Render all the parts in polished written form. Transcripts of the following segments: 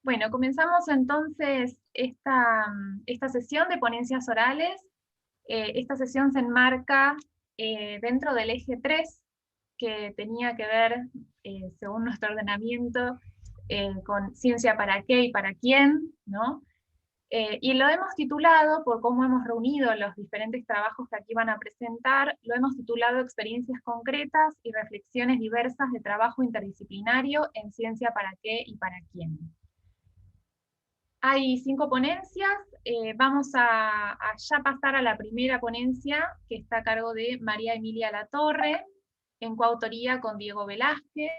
Bueno, comenzamos entonces esta sesión de ponencias orales. Esta sesión se enmarca dentro del eje 3, que tenía que ver, según nuestro ordenamiento, con ciencia para qué y para quién, ¿no? Y lo hemos titulado, por cómo hemos reunido los diferentes trabajos que aquí van a presentar, lo hemos titulado Experiencias concretas y reflexiones diversas de trabajo interdisciplinario en ciencia para qué y para quién. Hay 5 ponencias, vamos a ya pasar a la primera ponencia, que está a cargo de María Emilia Latorre, en coautoría con Diego Velázquez,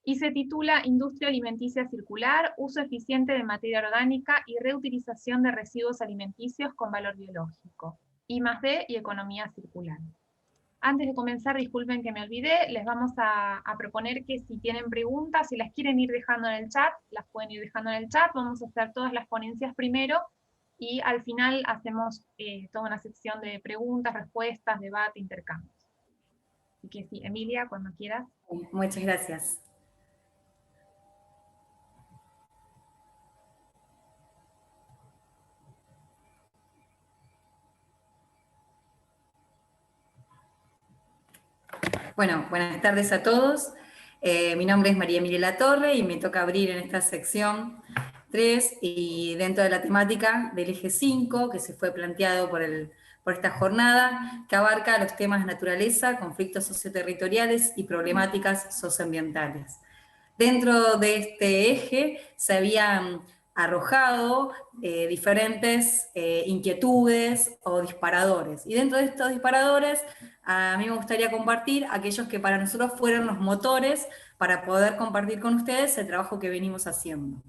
y se titula Industria alimenticia circular, uso eficiente de materia orgánica y reutilización de residuos alimenticios con valor biológico, I+D y economía circular. Antes de comenzar, disculpen que me olvidé, les vamos a proponer que si tienen preguntas, si las quieren ir dejando en el chat, las pueden ir dejando en el chat. Vamos a hacer todas las ponencias primero y al final hacemos toda una sección de preguntas, respuestas, debate, intercambios. Así que sí, Emilia, cuando quieras. Muchas gracias. Bueno, buenas tardes a todos. Mi nombre es María Emilia Latorre y me toca abrir en esta sección 3 y dentro de la temática del eje 5 que se fue planteado por esta jornada, que abarca los temas naturaleza, conflictos socioterritoriales y problemáticas socioambientales. Dentro de este eje se habían arrojado diferentes inquietudes o disparadores. Y dentro de estos disparadores, a mí me gustaría compartir aquellos que para nosotros fueron los motores para poder compartir con ustedes el trabajo que venimos haciendo.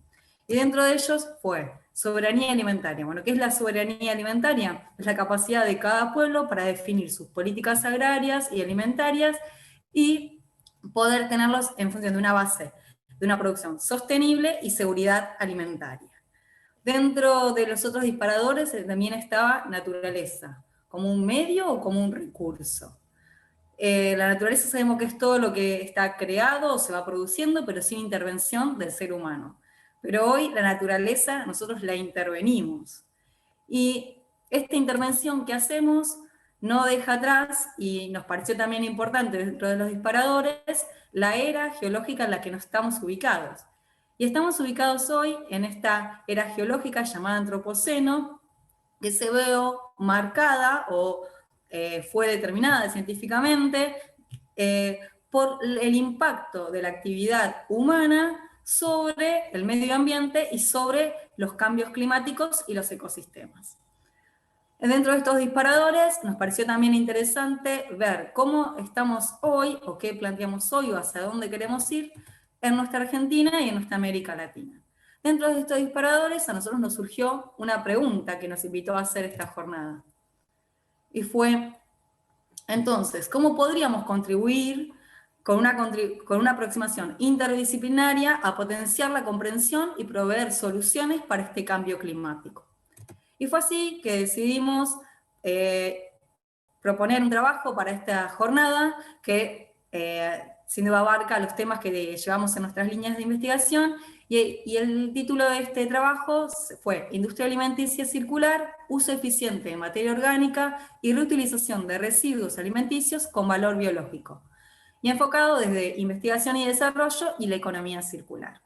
Y dentro de ellos fue soberanía alimentaria. Bueno, ¿qué es la soberanía alimentaria? Es la capacidad de cada pueblo para definir sus políticas agrarias y alimentarias y poder tenerlos en función de una base, de una producción sostenible y seguridad alimentaria. Dentro de los otros disparadores también estaba naturaleza, como un medio o como un recurso. La naturaleza sabemos que es todo lo que está creado o se va produciendo, pero sin intervención del ser humano. Pero hoy la naturaleza nosotros la intervenimos. Y esta intervención que hacemos no deja atrás, y nos pareció también importante dentro de los disparadores, la era geológica en la que nos estamos ubicados. Y estamos ubicados hoy en esta era geológica llamada Antropoceno, que se ve marcada o fue determinada científicamente por el impacto de la actividad humana sobre el medio ambiente y sobre los cambios climáticos y los ecosistemas. Dentro de estos disparadores nos pareció también interesante ver cómo estamos hoy, o qué planteamos hoy, o hacia dónde queremos ir en nuestra Argentina y en nuestra América Latina. Dentro de estos disparadores a nosotros nos surgió una pregunta que nos invitó a hacer esta jornada. Y fue, entonces, ¿cómo podríamos contribuir con una aproximación interdisciplinaria a potenciar la comprensión y proveer soluciones para este cambio climático? Y fue así que decidimos proponer un trabajo para esta jornada que sin duda abarca los temas que llevamos en nuestras líneas de investigación, y el título de este trabajo fue Industria alimenticia circular, uso eficiente de materia orgánica y reutilización de residuos alimenticios con valor biológico, y enfocado desde investigación y desarrollo y la economía circular.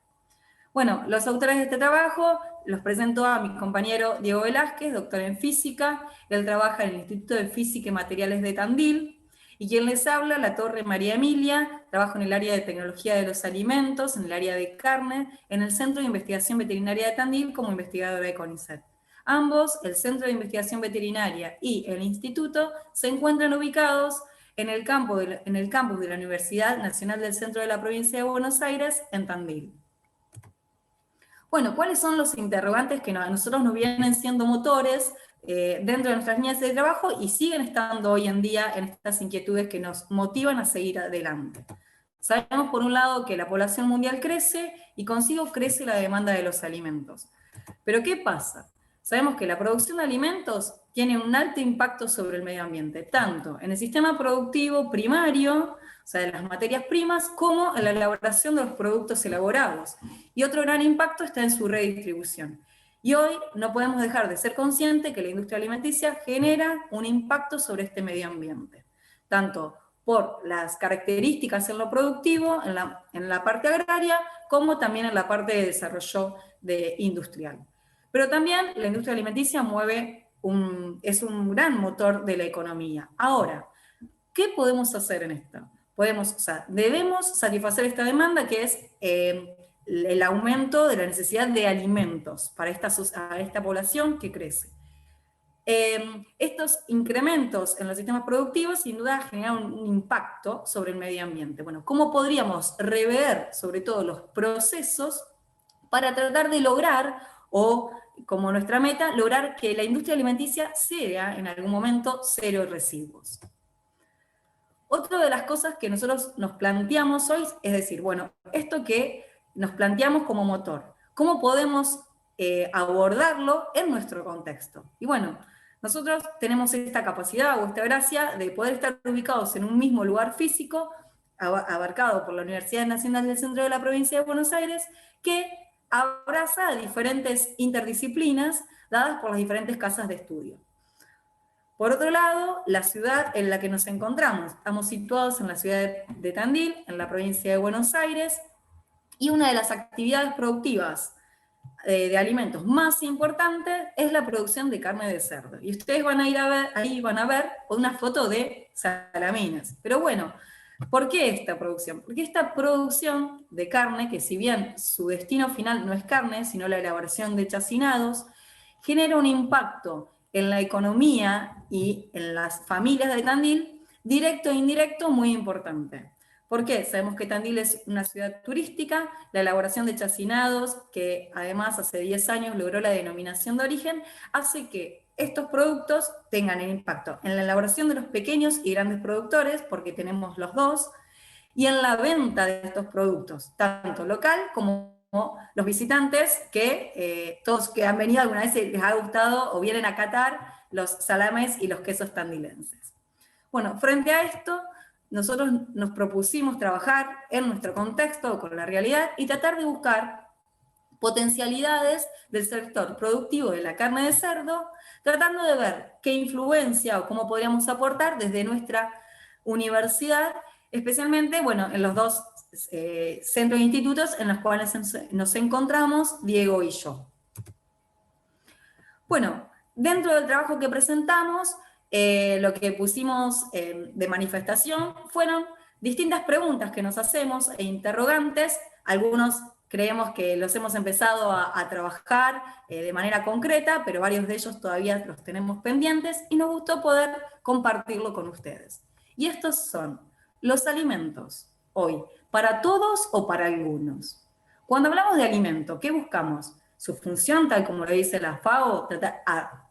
Bueno, los autores de este trabajo los presento a mi compañero Diego Velázquez, doctor en física. Él trabaja en el Instituto de Física y Materiales de Tandil. Y quien les habla, Latorre María Emilia, trabaja en el área de tecnología de los alimentos, en el área de carne, en el Centro de Investigación Veterinaria de Tandil como investigadora de CONICET. Ambos, el Centro de Investigación Veterinaria y el Instituto, se encuentran ubicados en el campus de la Universidad Nacional del Centro de la Provincia de Buenos Aires, en Tandil. Bueno, ¿cuáles son los interrogantes que a nosotros nos vienen siendo motores dentro de nuestras líneas de trabajo y siguen estando hoy en día en estas inquietudes que nos motivan a seguir adelante? Sabemos por un lado que la población mundial crece y consigo crece la demanda de los alimentos. Pero ¿qué pasa? Sabemos que la producción de alimentos tiene un alto impacto sobre el medio ambiente, tanto en el sistema productivo primario, o sea, de las materias primas, como en la elaboración de los productos elaborados. Y otro gran impacto está en su redistribución. Y hoy no podemos dejar de ser conscientes que la industria alimenticia genera un impacto sobre este medio ambiente, tanto por las características en lo productivo, en la parte agraria, como también en la parte de desarrollo industrial. Pero también la industria alimenticia es un gran motor de la economía. Ahora, ¿qué podemos hacer en esto? Debemos satisfacer esta demanda, que es el aumento de la necesidad de alimentos para esta población que crece. Estos incrementos en los sistemas productivos sin duda generan un impacto sobre el medio ambiente. Bueno, ¿cómo podríamos rever sobre todo los procesos para tratar de lograr, o como nuestra meta, lograr que la industria alimenticia sea en algún momento cero residuos? Otra de las cosas que nosotros nos planteamos hoy es decir, bueno, esto que nos planteamos como motor, ¿cómo podemos abordarlo en nuestro contexto? Y bueno, nosotros tenemos esta capacidad o esta gracia de poder estar ubicados en un mismo lugar físico, abarcado por la Universidad Nacional del Centro de la Provincia de Buenos Aires, que abraza a diferentes interdisciplinas dadas por las diferentes casas de estudio. Por otro lado, la ciudad en la que nos encontramos. Estamos situados en la ciudad de Tandil, en la provincia de Buenos Aires, y una de las actividades productivas de alimentos más importantes es la producción de carne de cerdo. Y ustedes van a ir a ver, ahí van a ver una foto de salamines. Pero bueno, ¿por qué esta producción? Porque esta producción de carne, que si bien su destino final no es carne, sino la elaboración de chacinados, genera un impacto en la economía y en las familias de Tandil, directo e indirecto, muy importante. ¿Por qué? Sabemos que Tandil es una ciudad turística, la elaboración de chacinados, que además hace 10 años logró la denominación de origen, hace que estos productos tengan el impacto en la elaboración de los pequeños y grandes productores, porque tenemos los dos, y en la venta de estos productos, tanto local como los visitantes, que todos que han venido alguna vez les ha gustado o vienen a catar los salames y los quesos tandilenses. Bueno, frente a esto, nosotros nos propusimos trabajar en nuestro contexto, con la realidad, y tratar de buscar potencialidades del sector productivo de la carne de cerdo, tratando de ver qué influencia o cómo podríamos aportar desde nuestra universidad, especialmente, bueno, en los dos centros e institutos en los cuales nos encontramos, Diego y yo. Bueno, dentro del trabajo que presentamos, lo que pusimos de manifestación fueron distintas preguntas que nos hacemos e interrogantes. Algunos creemos que los hemos empezado a trabajar de manera concreta, pero varios de ellos todavía los tenemos pendientes y nos gustó poder compartirlo con ustedes. Y estos son los alimentos hoy, ¿para todos o para algunos? Cuando hablamos de alimento, ¿qué buscamos? Su función, tal como lo dice la FAO,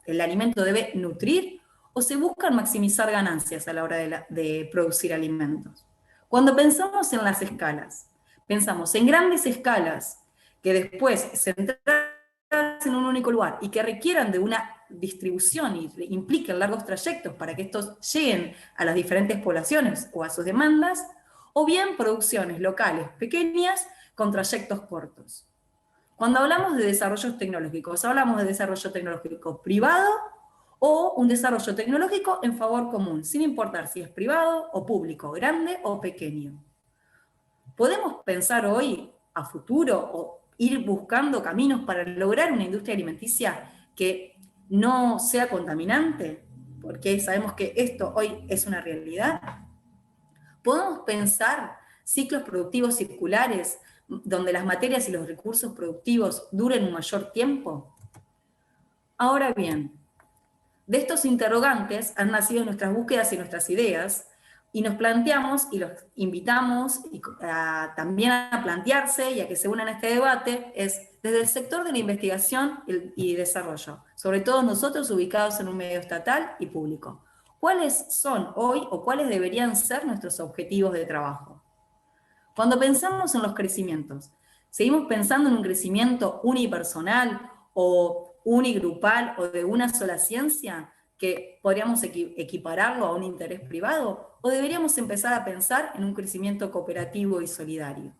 el alimento debe nutrir, o se buscan maximizar ganancias a la hora de producir alimentos. Cuando pensamos en las escalas, pensamos en grandes escalas que después se centran en un único lugar y que requieran de una distribución y impliquen largos trayectos para que estos lleguen a las diferentes poblaciones o a sus demandas, o bien producciones locales pequeñas con trayectos cortos. Cuando hablamos de desarrollos tecnológicos, hablamos de desarrollo tecnológico privado o un desarrollo tecnológico en favor común, sin importar si es privado o público, grande o pequeño. ¿Podemos pensar hoy a futuro o ir buscando caminos para lograr una industria alimenticia que no sea contaminante? Porque sabemos que esto hoy es una realidad. ¿Podemos pensar ciclos productivos circulares donde las materias y los recursos productivos duren un mayor tiempo? Ahora bien, de estos interrogantes han nacido nuestras búsquedas y nuestras ideas, y nos planteamos y los invitamos también a plantearse y a que se unan a este debate, es desde el sector de la investigación y desarrollo, sobre todo nosotros ubicados en un medio estatal y público. ¿Cuáles son hoy o cuáles deberían ser nuestros objetivos de trabajo? Cuando pensamos en los crecimientos, ¿seguimos pensando en un crecimiento unipersonal o unigrupal o de una sola ciencia, que podríamos equipararlo a un interés privado, o deberíamos empezar a pensar en un crecimiento cooperativo y solidario.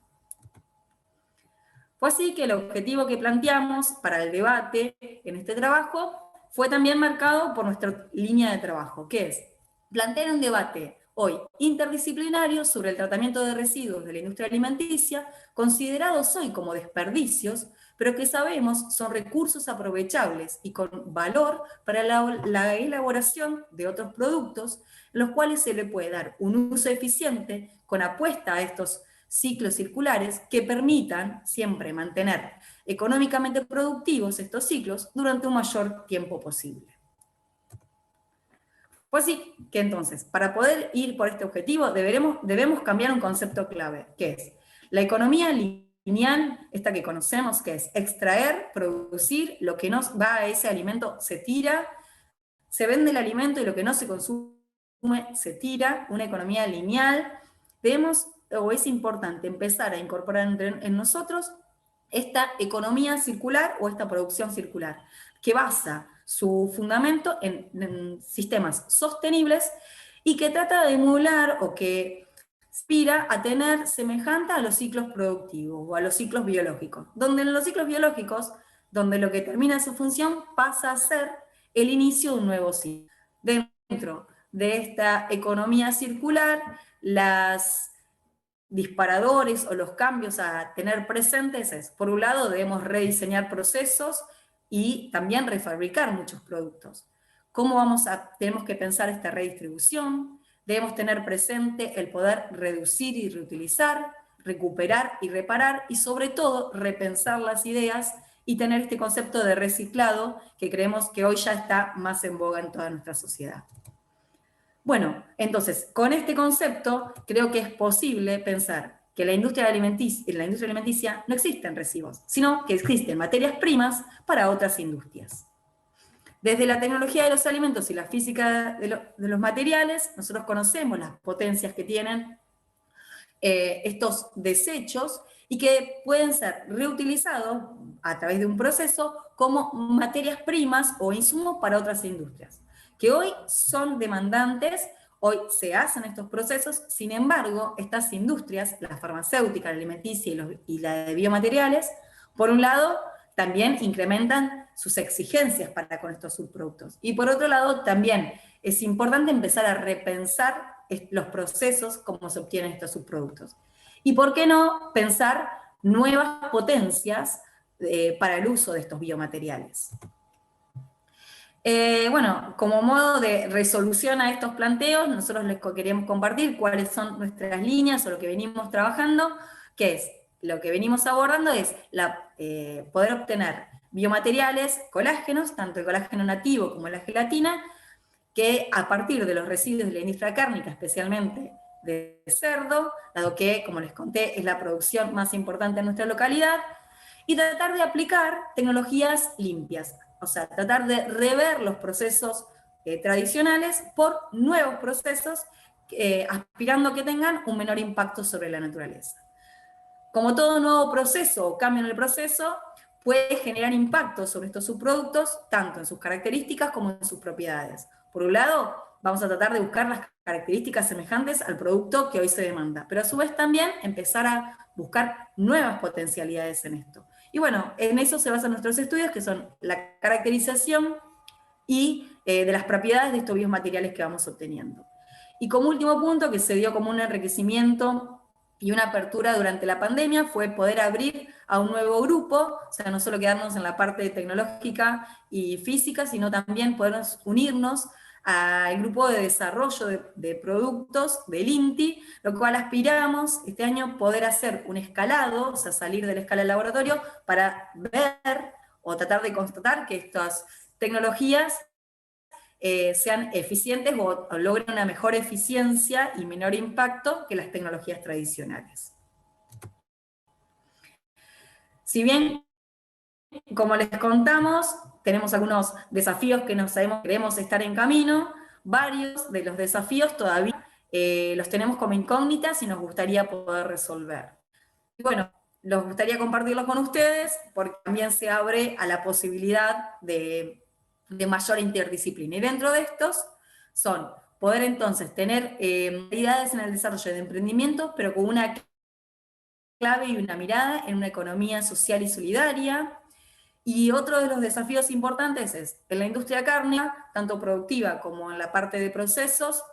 Fue así que el objetivo que planteamos para el debate en este trabajo fue también marcado por nuestra línea de trabajo, que es plantear un debate hoy interdisciplinario sobre el tratamiento de residuos de la industria alimenticia, considerados hoy como desperdicios, pero que sabemos son recursos aprovechables y con valor para la elaboración de otros productos, en los cuales se le puede dar un uso eficiente con apuesta a estos ciclos circulares que permitan siempre mantener económicamente productivos estos ciclos durante un mayor tiempo posible. Pues sí, que entonces, para poder ir por este objetivo, debemos cambiar un concepto clave, que es la economía lineal, esta que conocemos, que es extraer, producir, lo que nos va a ese alimento se tira, se vende el alimento y lo que no se consume se tira, una economía lineal. Es importante empezar a incorporar en nosotros esta economía circular o esta producción circular, que basa su fundamento en sistemas sostenibles y que trata de emular o que aspira a tener semejante a los ciclos productivos o a los ciclos biológicos, donde en los ciclos biológicos, donde lo que termina su función pasa a ser el inicio de un nuevo ciclo. Dentro de esta economía circular, las disparadores o los cambios a tener presentes es, por un lado, debemos rediseñar procesos y también refabricar muchos productos. Tenemos que pensar esta redistribución, debemos tener presente el poder reducir y reutilizar, recuperar y reparar, y sobre todo repensar las ideas y tener este concepto de reciclado que creemos que hoy ya está más en boga en toda nuestra sociedad. Bueno, entonces, con este concepto creo que es posible pensar que en la industria alimenticia no existen residuos, sino que existen materias primas para otras industrias. Desde la tecnología de los alimentos y la física de los materiales, nosotros conocemos las potencias que tienen estos desechos y que pueden ser reutilizados a través de un proceso como materias primas o insumos para otras industrias, que hoy son demandantes, hoy se hacen estos procesos. Sin embargo, estas industrias, la farmacéutica, la alimenticia y la de biomateriales, por un lado, también incrementan sus exigencias para con estos subproductos. Y por otro lado, también es importante empezar a repensar los procesos, cómo se obtienen estos subproductos. Y por qué no pensar nuevas potencias para el uso de estos biomateriales. Bueno, como modo de resolución a estos planteos, nosotros les queríamos compartir cuáles son nuestras líneas o lo que venimos trabajando, que es, lo que venimos abordando es poder obtener biomateriales, colágenos, tanto el colágeno nativo como la gelatina, que a partir de los residuos de la industria cárnica, especialmente de cerdo, dado que, como les conté, es la producción más importante en nuestra localidad, y tratar de aplicar tecnologías limpias, o sea, tratar de rever los procesos tradicionales por nuevos procesos, aspirando a que tengan un menor impacto sobre la naturaleza. Como todo nuevo proceso o cambio en el proceso, puede generar impacto sobre estos subproductos, tanto en sus características como en sus propiedades. Por un lado, vamos a tratar de buscar las características semejantes al producto que hoy se demanda, pero a su vez también empezar a buscar nuevas potencialidades en esto. Y bueno, en eso se basan nuestros estudios, que son la caracterización y de las propiedades de estos biomateriales que vamos obteniendo. Y como último punto, que se dio como un enriquecimiento y una apertura durante la pandemia, fue poder abrir a un nuevo grupo, o sea, no solo quedarnos en la parte tecnológica y física, sino también poder unirnos al grupo de desarrollo de productos del INTI, lo cual aspiramos este año poder hacer un escalado, o sea, salir de la escala del laboratorio para ver o tratar de constatar que estas tecnologías sean eficientes o logren una mejor eficiencia y menor impacto que las tecnologías tradicionales. Si bien, como les contamos, tenemos algunos desafíos que no sabemos, queremos estar en camino, varios de los desafíos todavía los tenemos como incógnitas y nos gustaría poder resolver. Y bueno, nos gustaría compartirlos con ustedes porque también se abre a la posibilidad de de mayor interdisciplina. Y dentro de estos son poder entonces tener habilidades en el desarrollo de emprendimiento, pero con una clave y una mirada en una economía social y solidaria. Y otro de los desafíos importantes es, en la industria cárnica, tanto productiva como en la parte de procesos,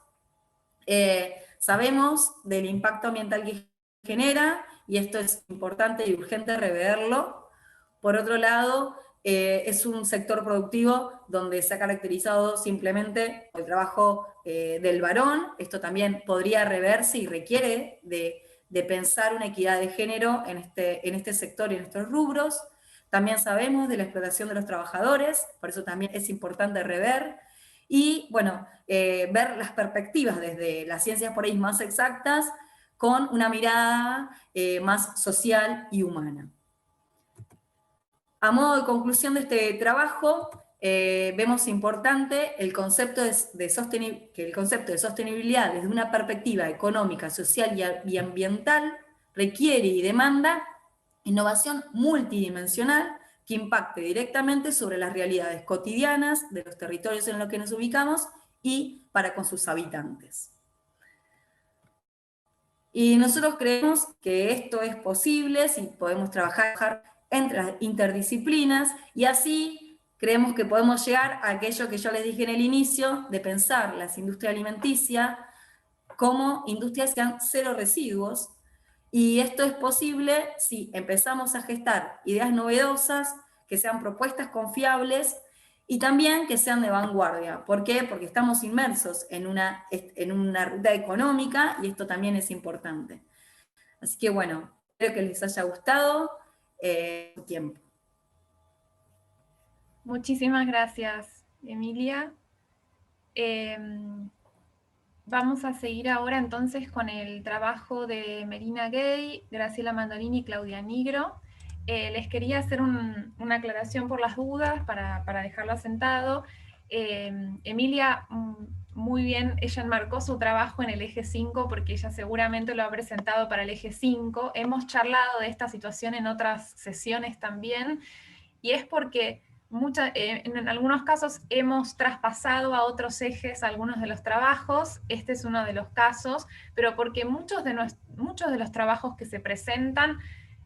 sabemos del impacto ambiental que genera, y esto es importante y urgente reverlo. Por otro lado, es un sector productivo donde se ha caracterizado simplemente el trabajo del varón. Esto también podría reverse y requiere de pensar una equidad de género en este sector y en estos rubros. También sabemos de la explotación de los trabajadores, por eso también es importante rever. Y bueno, ver las perspectivas desde las ciencias por ahí más exactas con una mirada más social y humana. A modo de conclusión de este trabajo, vemos importante el concepto que el concepto de sostenibilidad desde una perspectiva económica, social y ambiental requiere y demanda innovación multidimensional que impacte directamente sobre las realidades cotidianas de los territorios en los que nos ubicamos y para con sus habitantes. Y nosotros creemos que esto es posible si podemos trabajar entre las interdisciplinas, y así creemos que podemos llegar a aquello que yo les dije en el inicio, de pensar las industrias alimenticias como industrias que sean cero residuos, y esto es posible si empezamos a gestar ideas novedosas, que sean propuestas confiables, y también que sean de vanguardia. ¿Por qué? Porque estamos inmersos en una ruta económica, y esto también es importante. Así que bueno, espero que les haya gustado su tiempo. Muchísimas gracias, Emilia. Vamos a seguir ahora entonces con el trabajo de Melina Gay, Graciela Mandolini y Claudia Nigro. Les quería hacer una aclaración por las dudas para dejarlo asentado. Emilia, muy bien, ella enmarcó su trabajo en el eje 5 porque ella seguramente lo ha presentado para el eje 5. Hemos charlado de esta situación en otras sesiones también, y es porque en algunos casos hemos traspasado a otros ejes algunos de los trabajos. Este es uno de los casos, pero porque muchos de los trabajos que se presentan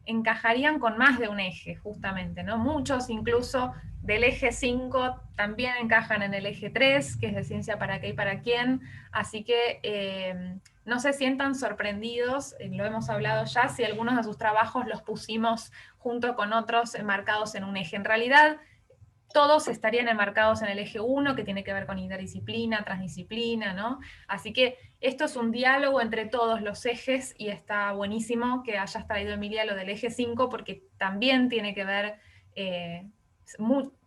encajarían con más de un eje, justamente, ¿no? Muchos incluso del eje 5 también encajan en el eje 3, que es de ciencia para qué y para quién, así que no se sientan sorprendidos, lo hemos hablado ya, si algunos de sus trabajos los pusimos junto con otros enmarcados en un eje. En realidad, todos estarían enmarcados en el eje 1, que tiene que ver con interdisciplina, transdisciplina, ¿no? Así que esto es un diálogo entre todos los ejes, y está buenísimo que hayas traído, Emilia, lo del eje 5, porque también tiene que ver,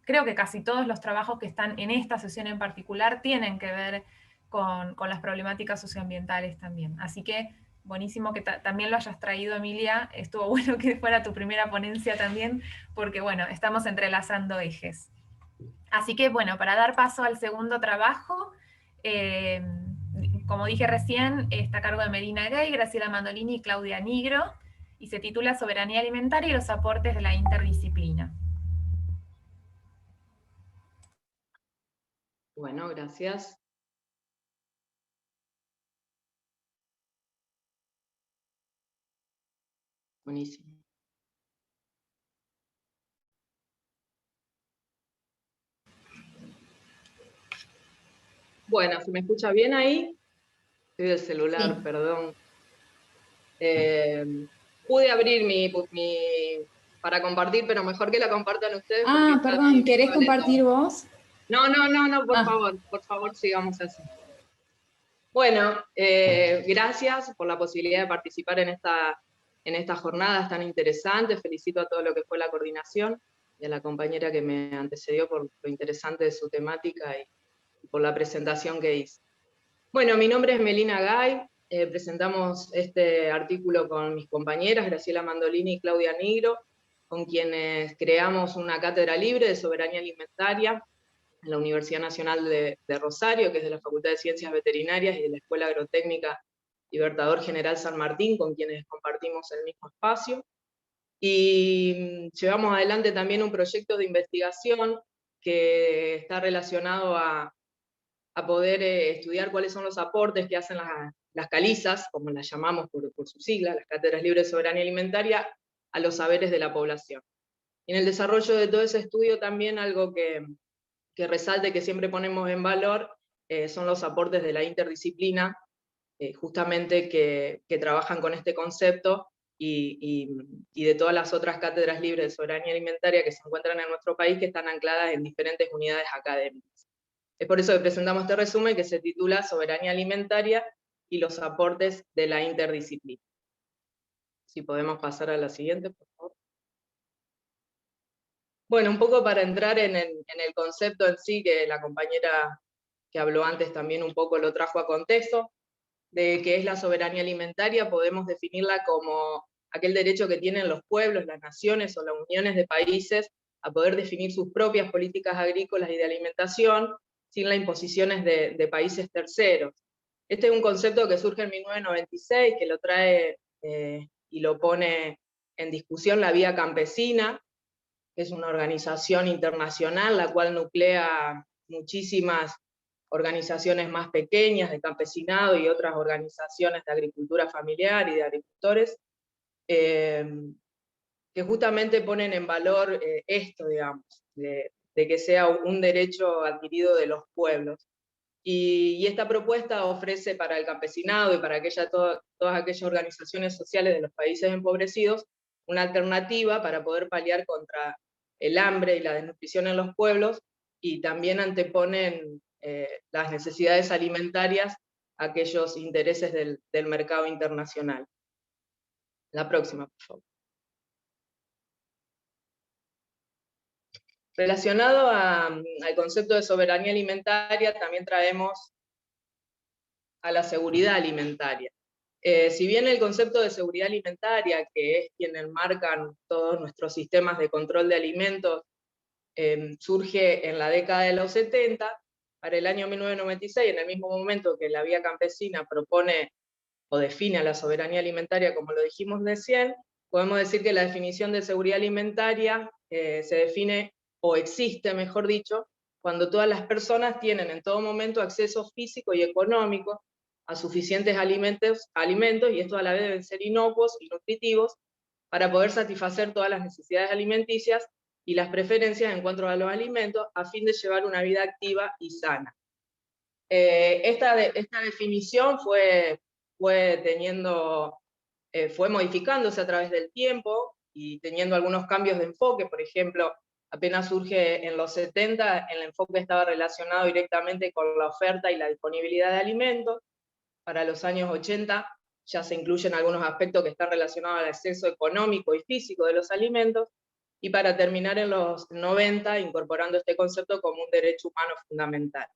creo que casi todos los trabajos que están en esta sesión en particular tienen que ver con las problemáticas socioambientales también. Así que buenísimo que también lo hayas traído, Emilia. Estuvo bueno que fuera tu primera ponencia también, porque bueno, estamos entrelazando ejes. Así que bueno, para dar paso al segundo trabajo, como dije recién, está a cargo de Melina Gay, Graciela Mandolini y Claudia Nigro, y se titula Soberanía Alimentaria y los aportes de la interdisciplina. Bueno, gracias. Buenísimo. Bueno, ¿se me escucha bien ahí? Estoy del celular, sí. Perdón. Pude abrir para compartir, pero mejor que la compartan ustedes. Ah, perdón, ¿querés compartir vos? No, por favor, sigamos así. Bueno, gracias por la posibilidad de participar en estas jornadas tan interesantes. Felicito a todo lo que fue la coordinación y a la compañera que me antecedió por lo interesante de su temática y por la presentación que hizo. Bueno, mi nombre es Melina Gay, presentamos este artículo con mis compañeras Graciela Mandolini y Claudia Nigro, con quienes creamos una cátedra libre de soberanía alimentaria en la Universidad Nacional de Rosario, que es de la Facultad de Ciencias Veterinarias, y de la Escuela Agrotécnica Libertador General San Martín, con quienes compartimos el mismo espacio. Y llevamos adelante también un proyecto de investigación que está relacionado a poder estudiar cuáles son los aportes que hacen las calizas, como las llamamos por su sigla, las Cátedras Libres de Soberanía Alimentaria, a los saberes de la población. Y en el desarrollo de todo ese estudio también algo que resalte, que siempre ponemos en valor, son los aportes de la interdisciplina, justamente que trabajan con este concepto, y de todas las otras cátedras libres de soberanía alimentaria que se encuentran en nuestro país, que están ancladas en diferentes unidades académicas. Es por eso que presentamos este resumen que se titula Soberanía Alimentaria y los aportes de la interdisciplina. Si podemos pasar a la siguiente, por favor. Bueno, un poco para entrar en el concepto en sí, que la compañera que habló antes también un poco lo trajo a contexto, de qué es la soberanía alimentaria, podemos definirla como aquel derecho que tienen los pueblos, las naciones o las uniones de países a poder definir sus propias políticas agrícolas y de alimentación sin las imposiciones de países terceros. Este es un concepto que surge en 1996, que lo trae y lo pone en discusión la Vía Campesina, que es una organización internacional la cual nuclea muchísimas organizaciones más pequeñas de campesinado y otras organizaciones de agricultura familiar y de agricultores, que justamente ponen en valor esto, digamos, de que sea un derecho adquirido de los pueblos. Y esta propuesta ofrece para el campesinado y para todas aquellas organizaciones sociales de los países empobrecidos una alternativa para poder paliar contra el hambre y la desnutrición en los pueblos, y también anteponen las necesidades alimentarias a aquellos intereses del mercado internacional. La próxima, por favor. Relacionado al concepto de soberanía alimentaria, también traemos a la seguridad alimentaria. Si bien el concepto de seguridad alimentaria, que es quien enmarcan todos nuestros sistemas de control de alimentos, surge en la década de los 70, para el año 1996, en el mismo momento que la Vía Campesina propone o define a la soberanía alimentaria, como lo dijimos recién, podemos decir que la definición de seguridad alimentaria se define, o existe, mejor dicho, cuando todas las personas tienen en todo momento acceso físico y económico a suficientes alimentos, y estos a la vez deben ser inocuos y nutritivos para poder satisfacer todas las necesidades alimenticias y las preferencias en cuanto a los alimentos, a fin de llevar una vida activa y sana. Esta definición fue modificándose a través del tiempo y teniendo algunos cambios de enfoque. Por ejemplo, apenas surge en los 70, el enfoque estaba relacionado directamente con la oferta y la disponibilidad de alimentos. Para los años 80 ya se incluyen algunos aspectos que están relacionados al acceso económico y físico de los alimentos, y para terminar en los 90 incorporando este concepto como un derecho humano fundamental.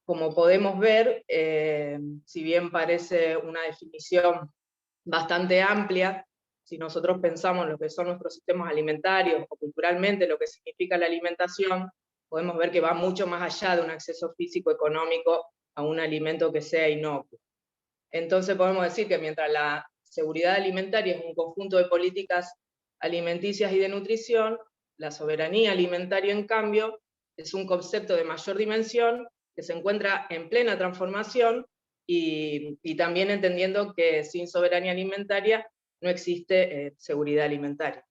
Como podemos ver, si bien parece una definición bastante amplia, si nosotros pensamos en lo que son nuestros sistemas alimentarios o culturalmente lo que significa la alimentación, podemos ver que va mucho más allá de un acceso físico económico a un alimento que sea inocuo. Entonces podemos decir que mientras la seguridad alimentaria es un conjunto de políticas alimenticias y de nutrición, la soberanía alimentaria, en cambio, es un concepto de mayor dimensión que se encuentra en plena transformación, y también entendiendo que sin soberanía alimentaria no existe seguridad alimentaria.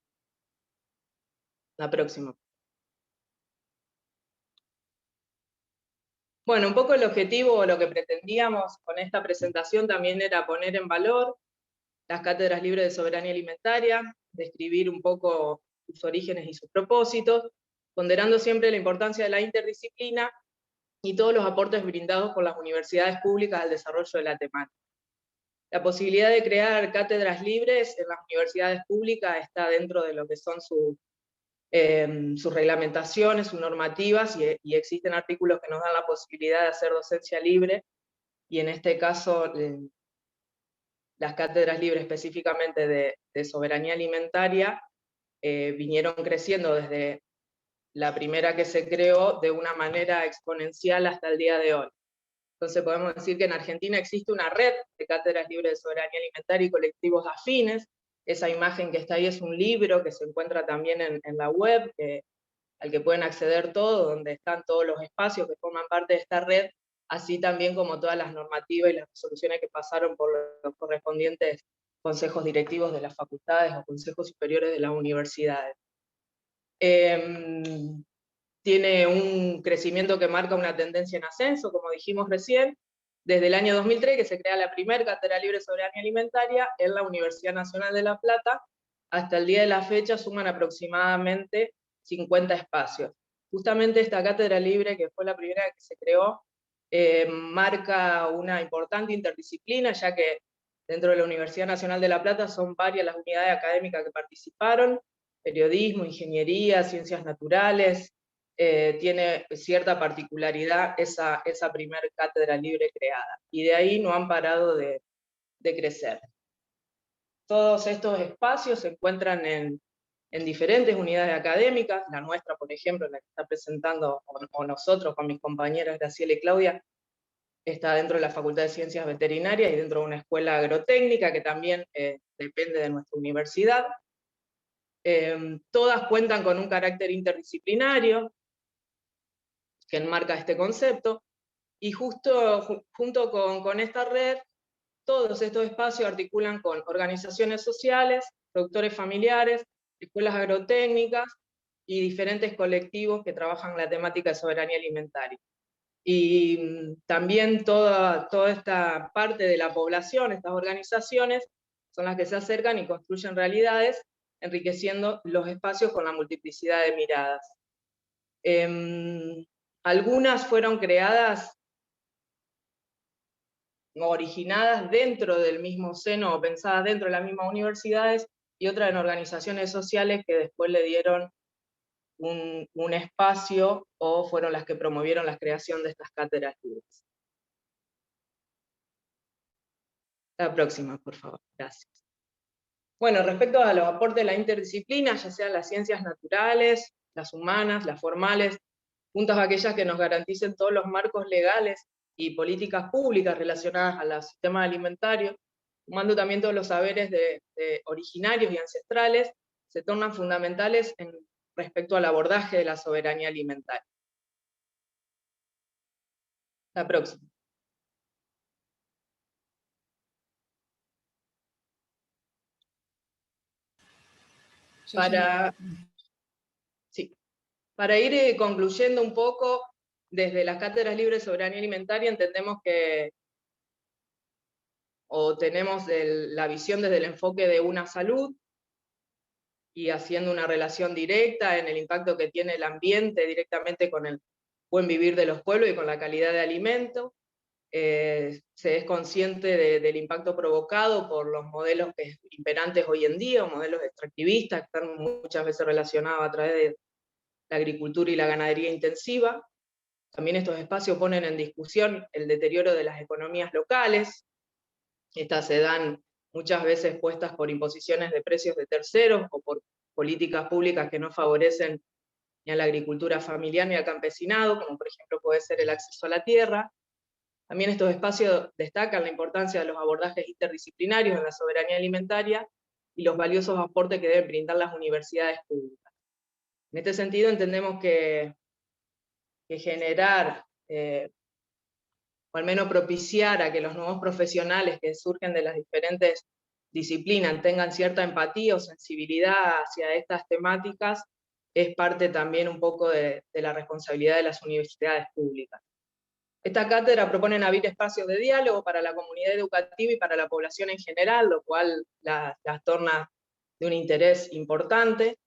La próxima. Bueno, un poco el objetivo o lo que pretendíamos con esta presentación también era poner en valor las cátedras libres de soberanía alimentaria, describir un poco sus orígenes y sus propósitos, ponderando siempre la importancia de la interdisciplina y todos los aportes brindados por las universidades públicas al desarrollo de la temática. La posibilidad de crear cátedras libres en las universidades públicas está dentro de lo que son sus reglamentaciones, sus normativas, y existen artículos que nos dan la posibilidad de hacer docencia libre, y en este caso las cátedras libres específicamente de soberanía alimentaria vinieron creciendo desde la primera que se creó de una manera exponencial hasta el día de hoy. Entonces podemos decir que en Argentina existe una red de cátedras libres de soberanía alimentaria y colectivos afines. Esa imagen que está ahí es un libro que se encuentra también en la web, que al que pueden acceder todos, donde están todos los espacios que forman parte de esta red, así también como todas las normativas y las resoluciones que pasaron por los correspondientes consejos directivos de las facultades o consejos superiores de las universidades. Tiene un crecimiento que marca una tendencia en ascenso, como dijimos recién, desde el año 2003, que se crea la primera cátedra libre de soberanía alimentaria en la Universidad Nacional de La Plata, hasta el día de la fecha suman aproximadamente 50 espacios. Justamente esta cátedra libre, que fue la primera que se creó, marca una importante interdisciplina, ya que dentro de la Universidad Nacional de La Plata son varias las unidades académicas que participaron: periodismo, ingeniería, ciencias naturales. Tiene cierta particularidad esa primera cátedra libre creada, y de ahí no han parado de crecer. Todos estos espacios se encuentran en diferentes unidades académicas. La nuestra, por ejemplo, la que está presentando, o nosotros con mis compañeras Graciela y Claudia, está dentro de la Facultad de Ciencias Veterinarias y dentro de una escuela agrotécnica que también depende de nuestra universidad. Todas cuentan con un carácter interdisciplinario que enmarca este concepto, y junto con esta red, todos estos espacios articulan con organizaciones sociales, productores familiares, escuelas agrotécnicas y diferentes colectivos que trabajan la temática de soberanía alimentaria. Y también toda esta parte de la población, estas organizaciones, son las que se acercan y construyen realidades, enriqueciendo los espacios con la multiplicidad de miradas. Algunas fueron creadas o originadas dentro del mismo seno o pensadas dentro de las mismas universidades, y otras en organizaciones sociales que después le dieron un espacio o fueron las que promovieron la creación de estas cátedras libres. La próxima, por favor. Gracias. Bueno, respecto a los aportes de la interdisciplina, ya sean las ciencias naturales, las humanas, las formales, juntas a aquellas que nos garanticen todos los marcos legales y políticas públicas relacionadas al sistema alimentario, sumando también todos los saberes originarios y ancestrales, se tornan fundamentales respecto al abordaje de la soberanía alimentaria. La próxima. Para ir concluyendo un poco, desde las cátedras libres de soberanía alimentaria entendemos tenemos la visión desde el enfoque de una salud, y haciendo una relación directa en el impacto que tiene el ambiente directamente con el buen vivir de los pueblos y con la calidad de alimento. Se es consciente del impacto provocado por los modelos imperantes hoy en día, modelos extractivistas, que están muchas veces relacionados a través de la agricultura y la ganadería intensiva. También estos espacios ponen en discusión el deterioro de las economías locales. Estas se dan muchas veces puestas por imposiciones de precios de terceros o por políticas públicas que no favorecen ni a la agricultura familiar ni al campesinado, como por ejemplo puede ser el acceso a la tierra. También estos espacios destacan la importancia de los abordajes interdisciplinarios en la soberanía alimentaria y los valiosos aportes que deben brindar las universidades públicas. En este sentido entendemos que generar, o al menos propiciar a que los nuevos profesionales que surgen de las diferentes disciplinas tengan cierta empatía o sensibilidad hacia estas temáticas, es parte también un poco de la responsabilidad de las universidades públicas. Esta cátedra propone abrir espacios de diálogo para la comunidad educativa y para la población en general, lo cual las torna de un interés importante.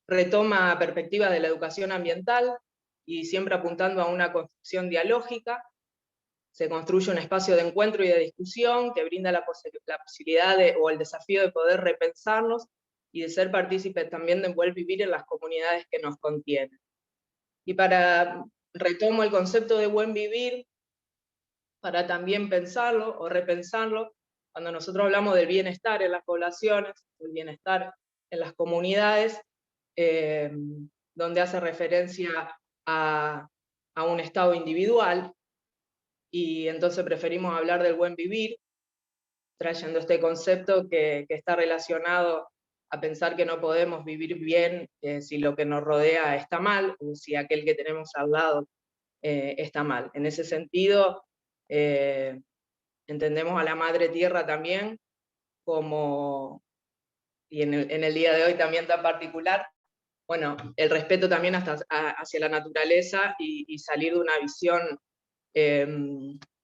Retoma perspectivas de la educación ambiental y siempre apuntando a una construcción dialógica. Se construye un espacio de encuentro y de discusión que brinda la posibilidad o el desafío de poder repensarnos y de ser partícipes también de buen vivir en las comunidades que nos contienen. Y retomo el concepto de buen vivir para también pensarlo o repensarlo cuando nosotros hablamos del bienestar en las poblaciones, del bienestar en las comunidades, donde hace referencia a un estado individual, y entonces preferimos hablar del buen vivir, trayendo este concepto que está relacionado a pensar que no podemos vivir bien si lo que nos rodea está mal, o si aquel que tenemos al lado está mal. En ese sentido, entendemos a la Madre Tierra también como, y en el día de hoy también tan particular, bueno, el respeto también hacia la naturaleza y salir de una visión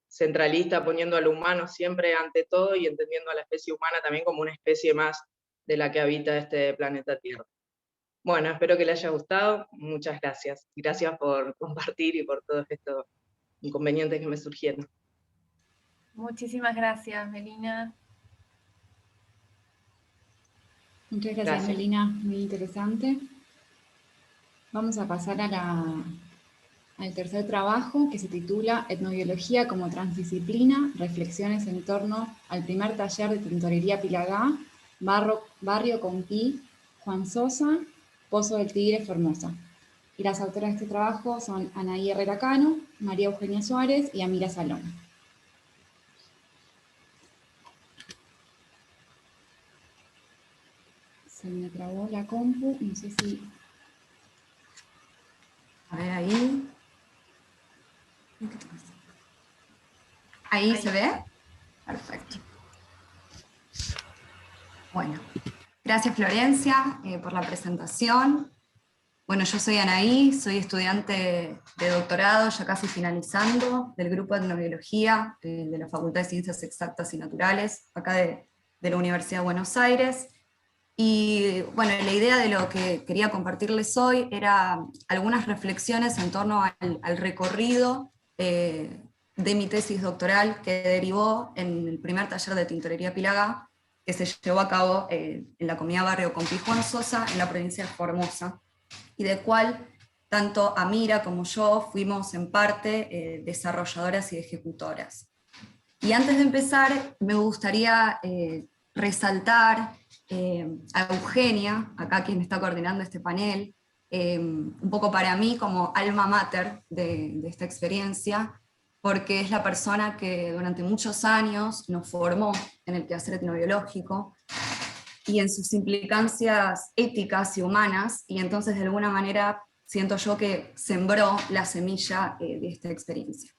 centralista, poniendo a lo humano siempre ante todo y entendiendo a la especie humana también como una especie más de la que habita este planeta Tierra. Bueno, espero que les haya gustado. Muchas gracias. Gracias por compartir y por todos estos inconvenientes que me surgieron. Muchísimas gracias, Melina. Muchas gracias, Gracias. Melina, muy interesante. Vamos a pasar al tercer trabajo, que se titula Etnobiología como transdisciplina, reflexiones en torno al primer taller de tintorería Pilagá, Barrio Compí, Juan Sosa, Pozo del Tigre, Formosa. Y las autoras de este trabajo son Anaí Herrera Cano, María Eugenia Suárez y Amira Salón. Se me trabó la compu, no sé si... A ver ahí. ¿Ahí se ve? Perfecto. Bueno, gracias Florencia por la presentación. Bueno, yo soy Anaí, soy estudiante de doctorado, ya casi finalizando, del grupo de Etnobiología de la Facultad de Ciencias Exactas y Naturales, acá de la Universidad de Buenos Aires. Y bueno, la idea de lo que quería compartirles hoy era algunas reflexiones en torno al recorrido de mi tesis doctoral que derivó en el primer taller de tintorería Pilagá, que se llevó a cabo en la comunidad Barrio Compí Juan Sosa, en la provincia de Formosa, y del cual tanto Amira como yo fuimos en parte desarrolladoras y ejecutoras. Y antes de empezar, me gustaría resaltar a Eugenia, acá quien está coordinando este panel, un poco para mí como alma mater de esta experiencia, porque es la persona que durante muchos años nos formó en el quehacer etnobiológico y en sus implicancias éticas y humanas, y entonces de alguna manera siento yo que sembró la semilla de esta experiencia.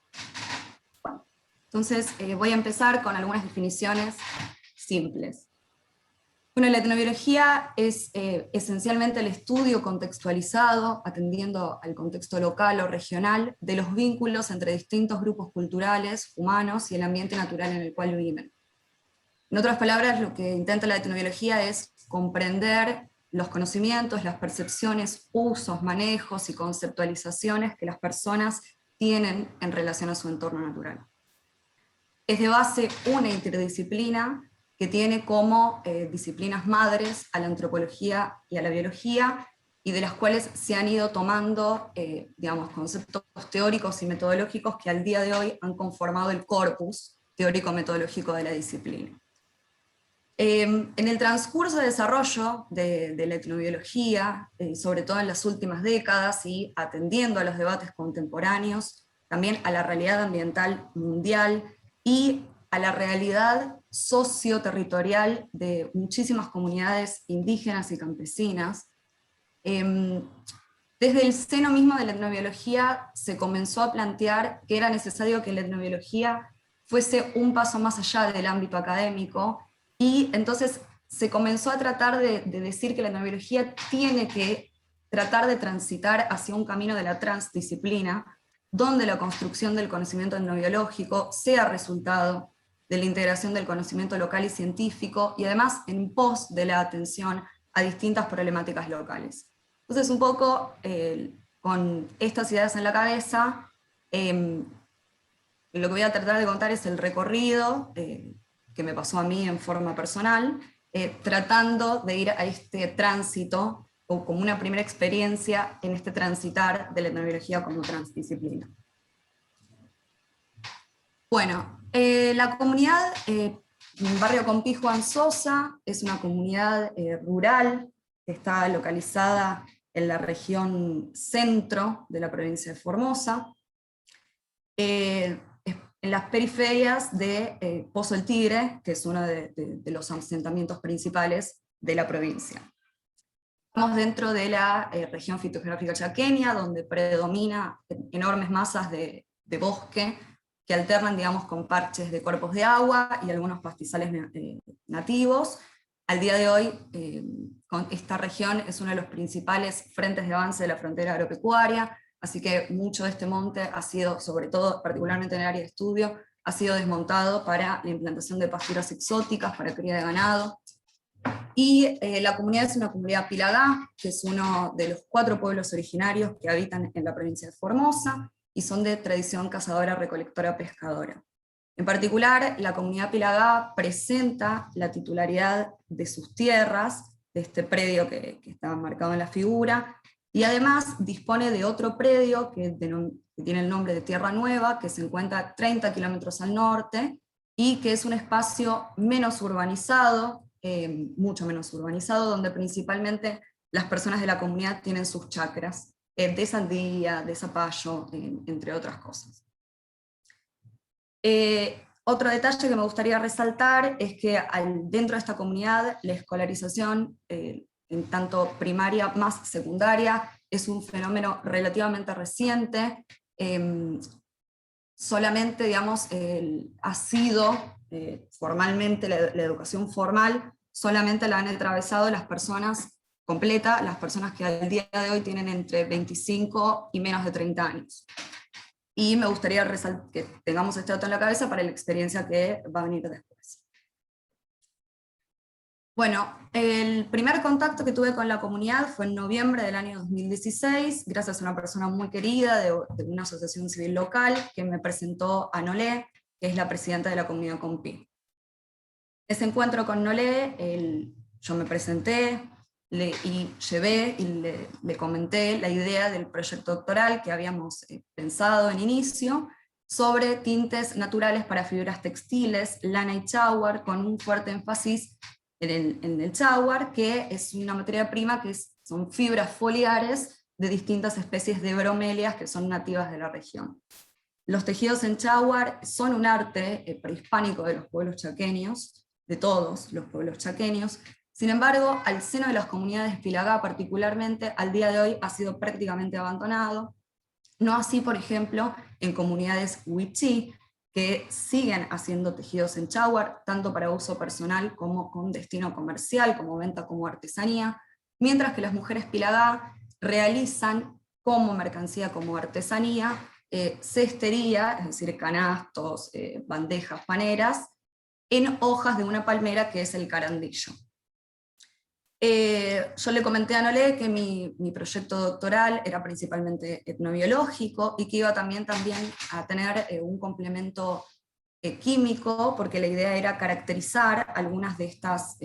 Bueno, entonces voy a empezar con algunas definiciones simples. Bueno, la etnobiología es esencialmente el estudio contextualizado, atendiendo al contexto local o regional, de los vínculos entre distintos grupos culturales, humanos y el ambiente natural en el cual viven. En otras palabras, lo que intenta la etnobiología es comprender los conocimientos, las percepciones, usos, manejos y conceptualizaciones que las personas tienen en relación a su entorno natural. Es de base una interdisciplina que tiene como disciplinas madres a la antropología y a la biología, y de las cuales se han ido tomando digamos, conceptos teóricos y metodológicos que al día de hoy han conformado el corpus teórico-metodológico de la disciplina. En el transcurso de desarrollo de la etnobiología, sobre todo en las últimas décadas y atendiendo a los debates contemporáneos, también a la realidad ambiental mundial y a la realidad socioterritorial de muchísimas comunidades indígenas y campesinas, desde el seno mismo de la etnobiología se comenzó a plantear que era necesario que la etnobiología fuese un paso más allá del ámbito académico, y entonces se comenzó a tratar de decir que la etnobiología tiene que tratar de transitar hacia un camino de la transdisciplina, donde la construcción del conocimiento etnobiológico sea resultado de la integración del conocimiento local y científico, y además en pos de la atención a distintas problemáticas locales. Entonces, un poco con estas ideas en la cabeza, lo que voy a tratar de contar es el recorrido que me pasó a mí en forma personal, tratando de ir a este tránsito, o como una primera experiencia en este transitar de la etnobiología como transdisciplina. Bueno, la comunidad Barrio Compí Juan Sosa es una comunidad rural que está localizada en la región centro de la provincia de Formosa, en las periferias de Pozo del Tigre, que es uno de los asentamientos principales de la provincia. Estamos dentro de la región fitogeográfica chaqueña, donde predomina enormes masas de bosque que alternan, digamos, con parches de cuerpos de agua y algunos pastizales nativos. Al día de hoy, con esta región es uno de los principales frentes de avance de la frontera agropecuaria, así que mucho de este monte ha sido, sobre todo, particularmente en el área de estudio, ha sido desmontado para la implantación de pasturas exóticas, para cría de ganado. Y la comunidad es una comunidad Pilagá, que es uno de los 4 pueblos originarios que habitan en la provincia de Formosa, y son de tradición cazadora, recolectora, pescadora. En particular, la comunidad Pilagá presenta la titularidad de sus tierras, de este predio que está marcado en la figura, y además dispone de otro predio que tiene el nombre de Tierra Nueva, que se encuentra 30 kilómetros al norte, y que es un espacio menos urbanizado, mucho menos urbanizado, donde principalmente las personas de la comunidad tienen sus chacras, de sandía, de zapallo, entre otras cosas. Otro detalle que me gustaría resaltar es que dentro de esta comunidad la escolarización, en tanto primaria más secundaria, es un fenómeno relativamente reciente. Solamente, digamos, ha sido formalmente la educación formal, solamente la han atravesado las personas completa, las personas que al día de hoy tienen entre 25 y menos de 30 años. Y me gustaría que tengamos este dato en la cabeza para la experiencia que va a venir después. Bueno, el primer contacto que tuve con la comunidad fue en noviembre del año 2016, gracias a una persona muy querida de una asociación civil local que me presentó a Nolé, que es la presidenta de la comunidad Compi. Ese encuentro con Nolé, yo me presenté, y llevé y le comenté la idea del proyecto doctoral que habíamos pensado en inicio, sobre tintes naturales para fibras textiles, lana y chaguar, con un fuerte énfasis en el chaguar, que es una materia prima que son fibras foliares de distintas especies de bromelias que son nativas de la región. Los tejidos en chaguar son un arte prehispánico de los pueblos chaqueños, de todos los pueblos chaqueños. Sin embargo, al seno de las comunidades Pilagá particularmente, al día de hoy ha sido prácticamente abandonado. No así, por ejemplo, en comunidades Huichí, que siguen haciendo tejidos en chaguar, tanto para uso personal como con destino comercial, como venta como artesanía, mientras que las mujeres Pilagá realizan como mercancía, como artesanía, cestería, es decir, canastos, bandejas, paneras, en hojas de una palmera que es el carandillo. Yo le comenté a Nolé que mi proyecto doctoral era principalmente etnobiológico y que iba también a tener un complemento químico, porque la idea era caracterizar algunos de estos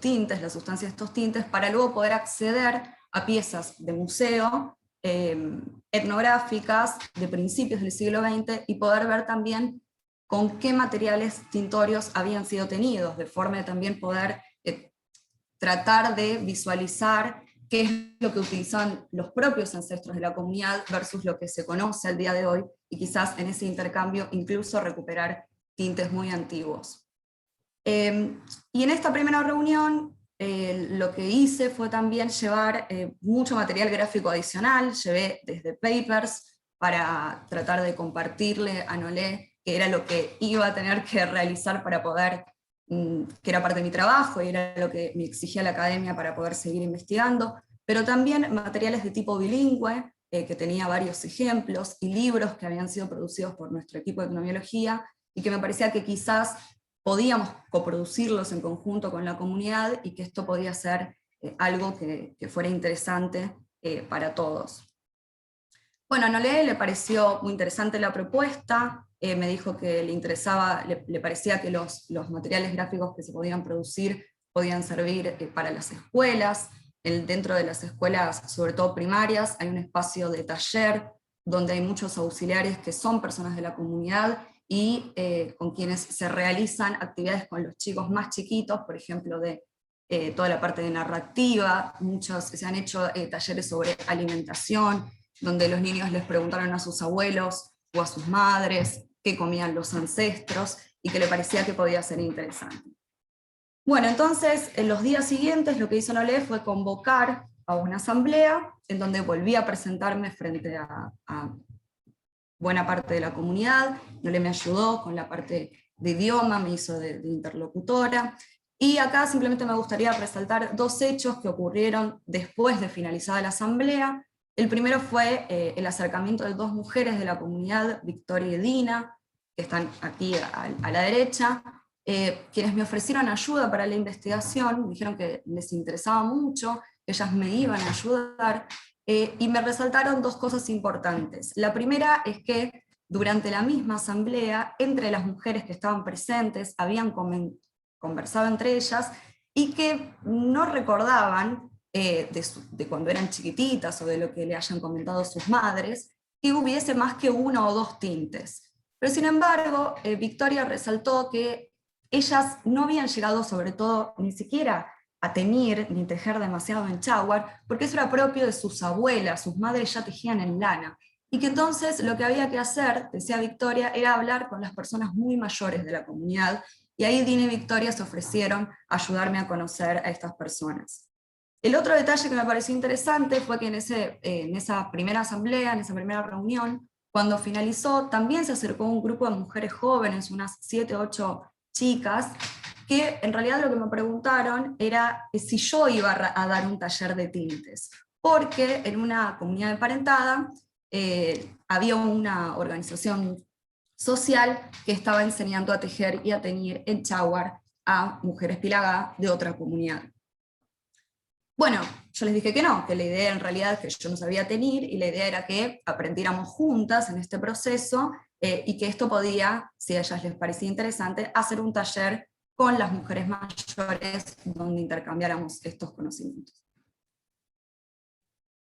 tintes, las sustancias de estos tintes, para luego poder acceder a piezas de museo, etnográficas, de principios del siglo XX, y poder ver también con qué materiales tintorios habían sido tenidos, de forma de también poder tratar de visualizar qué es lo que utilizaban los propios ancestros de la comunidad versus lo que se conoce al día de hoy, y quizás en ese intercambio incluso recuperar tintes muy antiguos. Y en esta primera reunión lo que hice fue también llevar mucho material gráfico adicional, llevé desde papers para tratar de compartirle a Nolé que era lo que iba a tener que realizar para poder, que era parte de mi trabajo y era lo que me exigía la academia para poder seguir investigando, pero también materiales de tipo bilingüe, que tenía varios ejemplos, y libros que habían sido producidos por nuestro equipo de etnobiología, y que me parecía que quizás podíamos coproducirlos en conjunto con la comunidad, y que esto podía ser algo que fuera interesante para todos. Bueno, a Nolé le pareció muy interesante la propuesta, me dijo que le interesaba, le parecía que los materiales gráficos que se podían producir podían servir para las escuelas. Dentro de las escuelas, sobre todo primarias, hay un espacio de taller donde hay muchos auxiliares que son personas de la comunidad y con quienes se realizan actividades con los chicos más chiquitos, por ejemplo, de toda la parte de narrativa. Se han hecho talleres sobre alimentación, donde los niños les preguntaron a sus abuelos o a sus madres qué comían los ancestros, y que le parecía que podía ser interesante. Bueno, entonces, en los días siguientes lo que hizo Nolé fue convocar a una asamblea en donde volví a presentarme frente a buena parte de la comunidad. Nolé me ayudó con la parte de idioma, me hizo de interlocutora, y acá simplemente me gustaría resaltar dos hechos que ocurrieron después de finalizada la asamblea. El primero fue el acercamiento de dos mujeres de la comunidad, Victoria y Dina, que están aquí a la derecha, quienes me ofrecieron ayuda para la investigación, dijeron que les interesaba mucho, que ellas me iban a ayudar, y me resaltaron dos cosas importantes. La primera es que durante la misma asamblea, entre las mujeres que estaban presentes, habían conversado entre ellas, y que no recordaban de cuando eran chiquititas o de lo que le hayan comentado sus madres, que hubiese más que uno o dos tintes. Pero sin embargo, Victoria resaltó que ellas no habían llegado, sobre todo, ni siquiera a teñir ni tejer demasiado en cháhuar, porque eso era propio de sus abuelas, sus madres ya tejían en lana, y que entonces lo que había que hacer, decía Victoria, era hablar con las personas muy mayores de la comunidad, y ahí Dina y Victoria se ofrecieron a ayudarme a conocer a estas personas. El otro detalle que me pareció interesante fue que en esa primera asamblea, en esa primera reunión, cuando finalizó, también se acercó un grupo de mujeres jóvenes, unas 7 o 8 chicas, que en realidad lo que me preguntaron era si yo iba a dar un taller de tintes, porque en una comunidad emparentada había una organización social que estaba enseñando a tejer y a teñir en cháhuar a mujeres pilagá de otra comunidad. Bueno, yo les dije que no, que la idea en realidad es que yo no sabía teñir, y la idea era que aprendiéramos juntas en este proceso, y que esto podía, si a ellas les parecía interesante, hacer un taller con las mujeres mayores donde intercambiáramos estos conocimientos.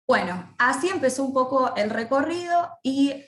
Bueno, así empezó un poco el recorrido, y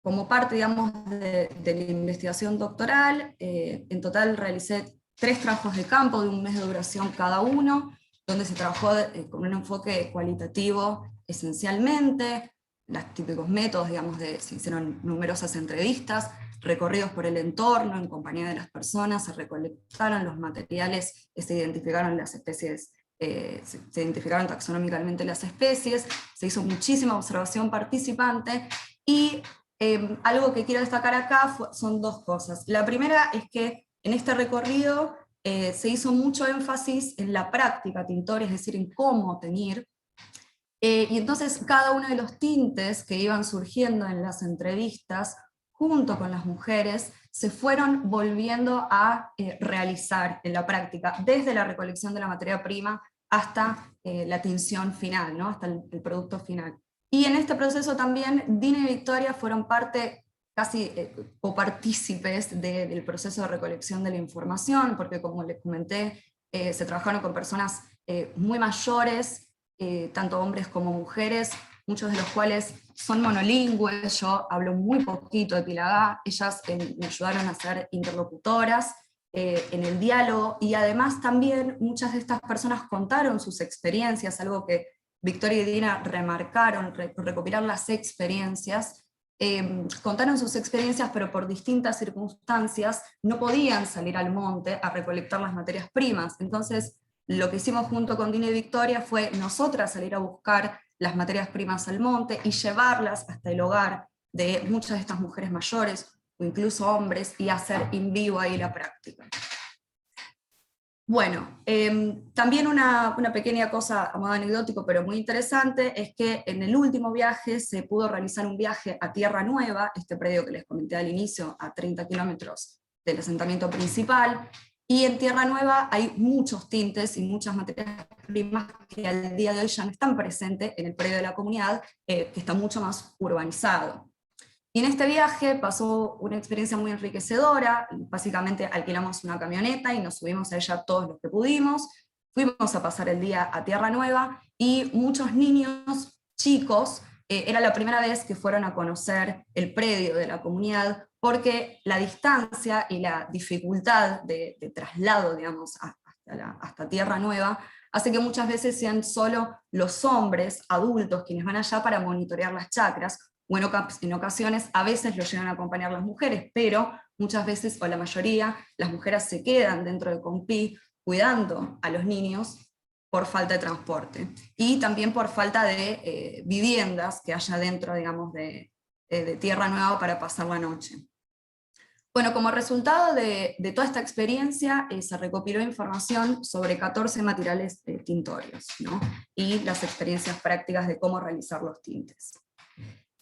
como parte, digamos, de la investigación doctoral, en total realicé 3 trabajos de campo de un mes de duración cada uno, donde se trabajó con un enfoque cualitativo esencialmente, los típicos métodos, digamos, se hicieron numerosas entrevistas, recorridos por el entorno en compañía de las personas, se recolectaron los materiales, se identificaron las especies, se identificaron taxonómicamente las especies, se hizo muchísima observación participante, y algo que quiero destacar acá son dos cosas. La primera es que en este recorrido se hizo mucho énfasis en la práctica tintoria, es decir, en cómo teñir, y entonces cada uno de los tintes que iban surgiendo en las entrevistas, junto con las mujeres, se fueron volviendo a realizar en la práctica, desde la recolección de la materia prima hasta la tinción final, ¿no? Hasta el producto final. Y en este proceso también Dina y Victoria fueron parte, casi copartícipes del proceso de recolección de la información, porque como les comenté, se trabajaron con personas muy mayores, tanto hombres como mujeres, muchos de los cuales son monolingües. Yo hablo muy poquito de pilagá, ellas me ayudaron a ser interlocutoras en el diálogo, y además también muchas de estas personas contaron sus experiencias, algo que Victoria y Dina remarcaron, recopilar las experiencias. Contaron sus experiencias, pero por distintas circunstancias no podían salir al monte a recolectar las materias primas. Entonces, lo que hicimos junto con Dina y Victoria fue nosotras salir a buscar las materias primas al monte y llevarlas hasta el hogar de muchas de estas mujeres mayores, o incluso hombres, y hacer en vivo ahí la práctica. Bueno, también una pequeña cosa a modo anecdótico, pero muy interesante, es que en el último viaje se pudo realizar un viaje a Tierra Nueva, este predio que les comenté al inicio, a 30 kilómetros del asentamiento principal, y en Tierra Nueva hay muchos tintes y muchas materias primas que al día de hoy ya no están presentes en el predio de la comunidad, que está mucho más urbanizado. Y en este viaje pasó una experiencia muy enriquecedora. Básicamente alquilamos una camioneta y nos subimos a ella todos los que pudimos, fuimos a pasar el día a Tierra Nueva, y muchos niños chicos, era la primera vez que fueron a conocer el predio de la comunidad, porque la distancia y la dificultad de traslado, digamos, hasta Tierra Nueva, hace que muchas veces sean solo los hombres adultos quienes van allá para monitorear las chacras, o en ocasiones a veces lo llegan a acompañar las mujeres, pero muchas veces, o la mayoría, las mujeres se quedan dentro de Conpi cuidando a los niños por falta de transporte, y también por falta de viviendas que haya dentro, digamos, de Tierra Nueva para pasar la noche. Bueno, como resultado de toda esta experiencia, se recopiló información sobre 14 materiales tintorios, ¿no? Y las experiencias prácticas de cómo realizar los tintes.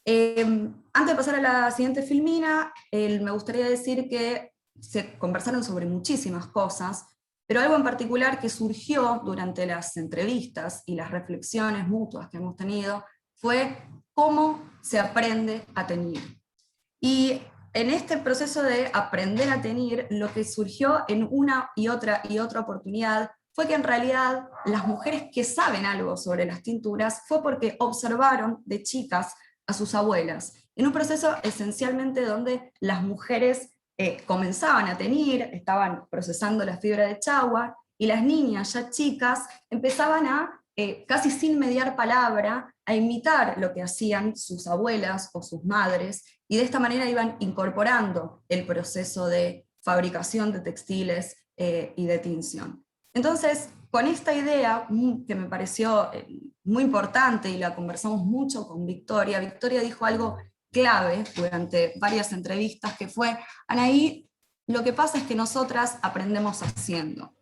Antes de pasar a la siguiente filmina, me gustaría decir que se conversaron sobre muchísimas cosas, pero algo en particular que surgió durante las entrevistas y las reflexiones mutuas que hemos tenido fue cómo se aprende a teñir. Y en este proceso de aprender a teñir, lo que surgió en una y otra oportunidad fue que en realidad las mujeres que saben algo sobre las tinturas fue porque observaron de chicas a sus abuelas, en un proceso esencialmente donde las mujeres comenzaban a teñir, estaban procesando la fibra de chagua, y las niñas ya chicas empezaban a, casi sin mediar palabra, a imitar lo que hacían sus abuelas o sus madres, y de esta manera iban incorporando el proceso de fabricación de textiles y de tinción. Entonces, con esta idea que me pareció muy importante, y la conversamos mucho con Victoria, Victoria dijo algo clave durante varias entrevistas, que fue: Anaí, lo que pasa es que nosotras aprendemos haciendo.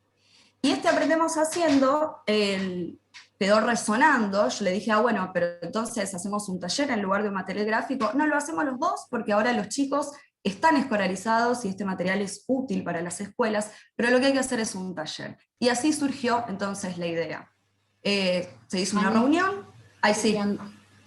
Y este aprendemos haciendo quedó resonando. Yo le dije, bueno, pero entonces hacemos un taller en lugar de un material gráfico. No, lo hacemos los dos, porque ahora los chicos están escolarizados y este material es útil para las escuelas, pero lo que hay que hacer es un taller. Y así surgió entonces la idea. Se hizo una reunión. Ahí sí.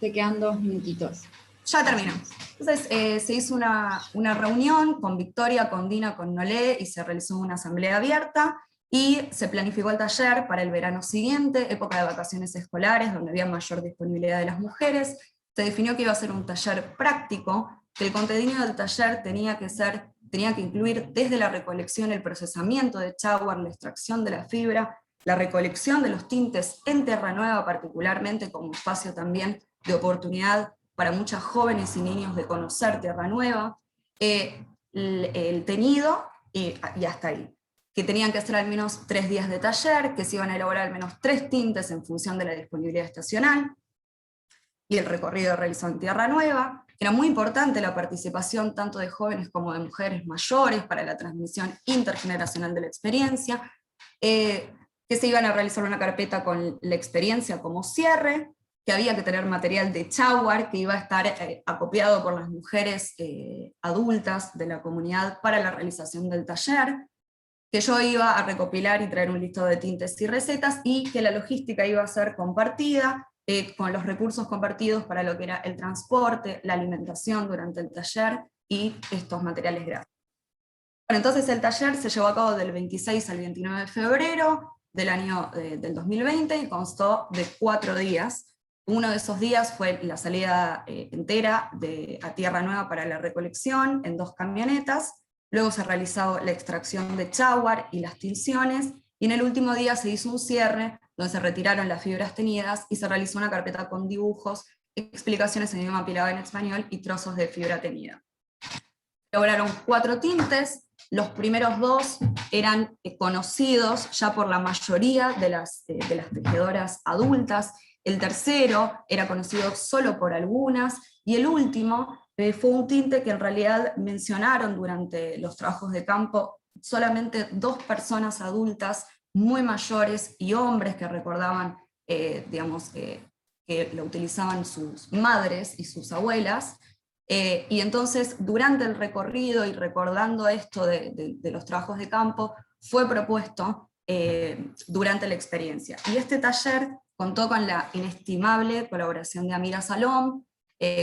Te quedan 2 minutitos. Ya terminamos. Entonces se hizo una reunión con Victoria, con Dina, con Nolé, y se realizó una asamblea abierta, y se planificó el taller para el verano siguiente, época de vacaciones escolares, donde había mayor disponibilidad de las mujeres. Se definió que iba a ser un taller práctico, que el contenido del taller tenía que incluir desde la recolección, el procesamiento de chagua, la extracción de la fibra, la recolección de los tintes en Tierra Nueva, particularmente como espacio también de oportunidad para muchas jóvenes y niños de conocer Tierra Nueva, el teñido, y hasta ahí. Que tenían que hacer al menos 3 días de taller, que se iban a elaborar al menos 3 tintes en función de la disponibilidad estacional, y el recorrido realizado en Tierra Nueva. Era muy importante la participación tanto de jóvenes como de mujeres mayores para la transmisión intergeneracional de la experiencia, que se iban a realizar una carpeta con la experiencia como cierre, que había que tener material de chagua que iba a estar acopiado por las mujeres adultas de la comunidad para la realización del taller, que yo iba a recopilar y traer un listado de tintes y recetas, y que la logística iba a ser compartida, con los recursos compartidos para lo que era el transporte, la alimentación durante el taller y estos materiales gráficos. Bueno, entonces el taller se llevó a cabo del 26 al 29 de febrero del 2020, y constó de 4 días. Uno de esos días fue la salida entera a Tierra Nueva para la recolección en 2 camionetas. Luego se realizó la extracción de chagua y las tinciones, y en el último día se hizo un cierre, donde se retiraron las fibras teñidas y se realizó una carpeta con dibujos, explicaciones en idioma pilado en español y trozos de fibra teñida. Elaboraron 4 tintes, los primeros 2 eran conocidos ya por la mayoría de las tejedoras adultas, el tercero era conocido solo por algunas, y el último fue un tinte que en realidad mencionaron durante los trabajos de campo solamente 2 personas adultas muy mayores y hombres que recordaban, que lo utilizaban sus madres y sus abuelas, y entonces durante el recorrido y recordando esto de los trabajos de campo, fue propuesto durante la experiencia. Y este taller contó con la inestimable colaboración de Amira Salom,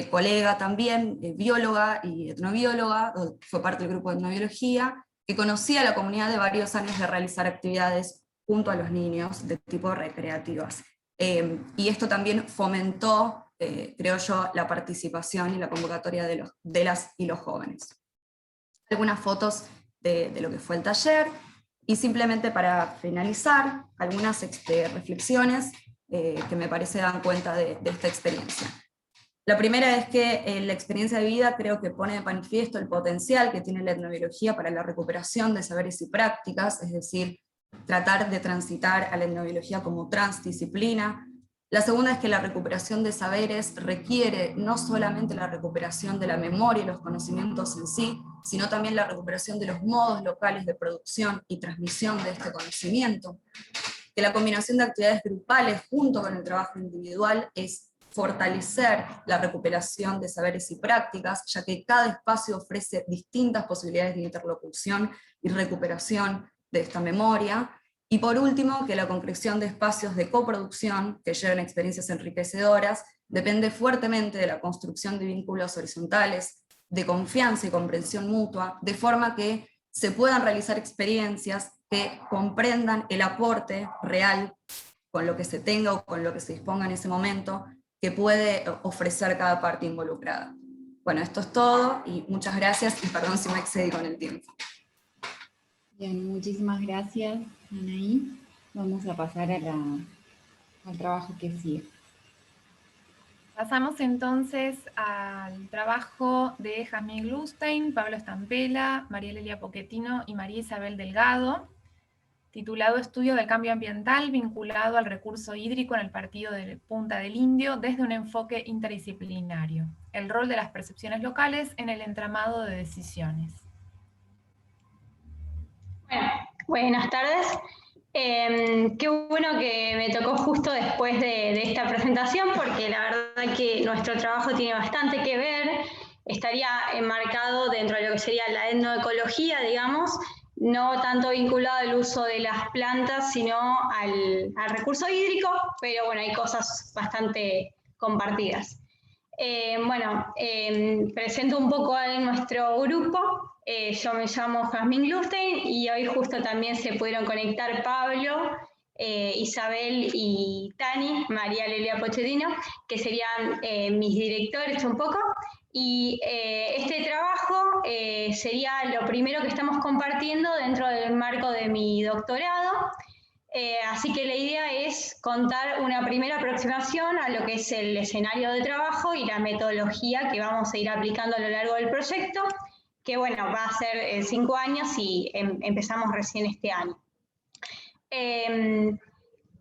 colega también, bióloga y etnobióloga, fue parte del grupo de etnobiología, que conocía a la comunidad de varios años de realizar actividades junto a los niños de tipo recreativas. Y esto también fomentó, creo yo, la participación y la convocatoria de las y los jóvenes. Algunas fotos de lo que fue el taller, y simplemente para finalizar, algunas reflexiones que me parece dan cuenta de esta experiencia. La primera es que la experiencia de vida creo que pone de manifiesto el potencial que tiene la etnobiología para la recuperación de saberes y prácticas, es decir, tratar de transitar a la etnobiología como transdisciplina. La segunda es que la recuperación de saberes requiere no solamente la recuperación de la memoria y los conocimientos en sí, sino también la recuperación de los modos locales de producción y transmisión de este conocimiento. Que la combinación de actividades grupales junto con el trabajo individual es fortalecer la recuperación de saberes y prácticas, ya que cada espacio ofrece distintas posibilidades de interlocución y recuperación de esta memoria. Y por último, que la concreción de espacios de coproducción que lleven experiencias enriquecedoras depende fuertemente de la construcción de vínculos horizontales, de confianza y comprensión mutua, de forma que se puedan realizar experiencias que comprendan el aporte real con lo que se tenga o con lo que se disponga en ese momento que puede ofrecer cada parte involucrada. Bueno, esto es todo y muchas gracias y perdón si me excedí con el tiempo. Bien, muchísimas gracias, Anaí. Vamos a pasar al trabajo que sigue. Pasamos entonces al trabajo de Jazmín Glustein, Pablo Estampela, María Lelia Pochettino y María Isabel Delgado, titulado Estudio del Cambio Ambiental vinculado al recurso hídrico en el partido de Punta del Indio desde un enfoque interdisciplinario. El rol de las percepciones locales en el entramado de decisiones. Bueno, buenas tardes. Qué bueno que me tocó justo después de esta presentación, porque la verdad que nuestro trabajo tiene bastante que ver, estaría enmarcado dentro de lo que sería la etnoecología, digamos, no tanto vinculado al uso de las plantas, sino al recurso hídrico, pero bueno, hay cosas bastante compartidas. Presento un poco a nuestro grupo. Yo me llamo Jazmín Glustein y hoy justo también se pudieron conectar Pablo, Isabel y Tani, María Lelia Pochettino, que serían mis directores un poco. Y este trabajo sería lo primero que estamos compartiendo dentro del marco de mi doctorado. Así que la idea es contar una primera aproximación a lo que es el escenario de trabajo y la metodología que vamos a ir aplicando a lo largo del proyecto, que bueno, va a ser 5 años y empezamos recién este año.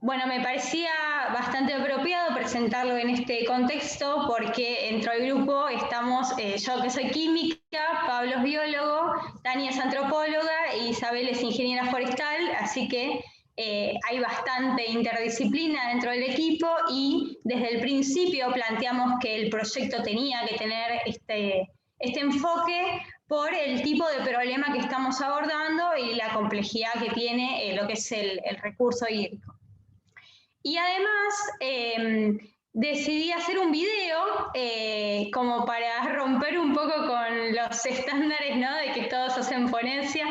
Bueno, me parecía bastante apropiado presentarlo en este contexto porque dentro del grupo estamos yo que soy química, Pablo es biólogo, Tania es antropóloga y Isabel es ingeniera forestal, así que hay bastante interdisciplina dentro del equipo y desde el principio planteamos que el proyecto tenía que tener este enfoque por el tipo de problema que estamos abordando y la complejidad que tiene lo que es el recurso hídrico. Y además decidí hacer un video como para romper un poco con los estándares, ¿no? De que todos hacen ponencia,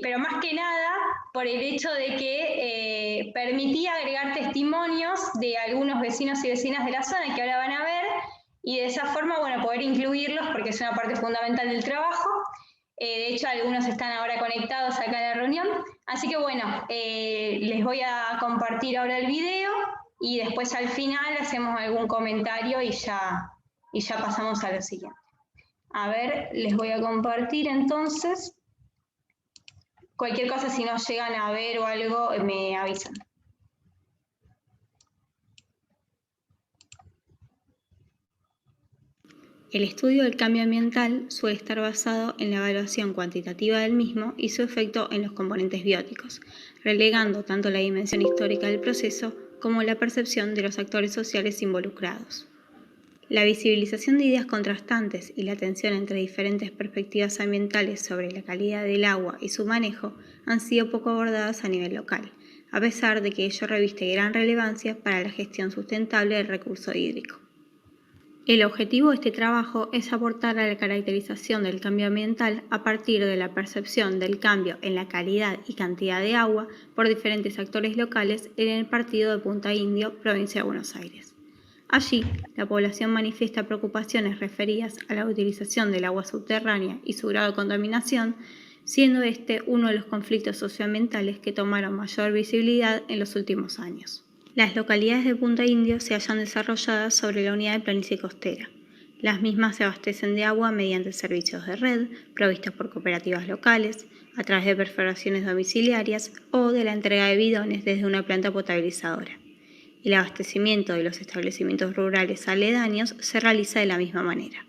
pero más que nada por el hecho de que permitía agregar testimonios de algunos vecinos y vecinas de la zona que ahora van a ver, y de esa forma, bueno, poder incluirlos porque es una parte fundamental del trabajo. De hecho, algunos están ahora conectados acá en la reunión. Así que bueno, les voy a compartir ahora el video y después al final hacemos algún comentario y ya pasamos a lo siguiente. A ver, les voy a compartir entonces. Cualquier cosa, si no llegan a ver o algo, me avisan. El estudio del cambio ambiental suele estar basado en la evaluación cuantitativa del mismo y su efecto en los componentes bióticos, relegando tanto la dimensión histórica del proceso como la percepción de los actores sociales involucrados. La visibilización de ideas contrastantes y la tensión entre diferentes perspectivas ambientales sobre la calidad del agua y su manejo han sido poco abordadas a nivel local, a pesar de que ello reviste gran relevancia para la gestión sustentable del recurso hídrico. El objetivo de este trabajo es aportar a la caracterización del cambio ambiental a partir de la percepción del cambio en la calidad y cantidad de agua por diferentes actores locales en el partido de Punta Indio, provincia de Buenos Aires. Allí, la población manifiesta preocupaciones referidas a la utilización del agua subterránea y su grado de contaminación, siendo este uno de los conflictos socioambientales que tomaron mayor visibilidad en los últimos años. Las localidades de Punta Indio se hallan desarrolladas sobre la unidad de planicie costera. Las mismas se abastecen de agua mediante servicios de red, provistos por cooperativas locales, a través de perforaciones domiciliarias o de la entrega de bidones desde una planta potabilizadora. El abastecimiento de los establecimientos rurales aledaños se realiza de la misma manera.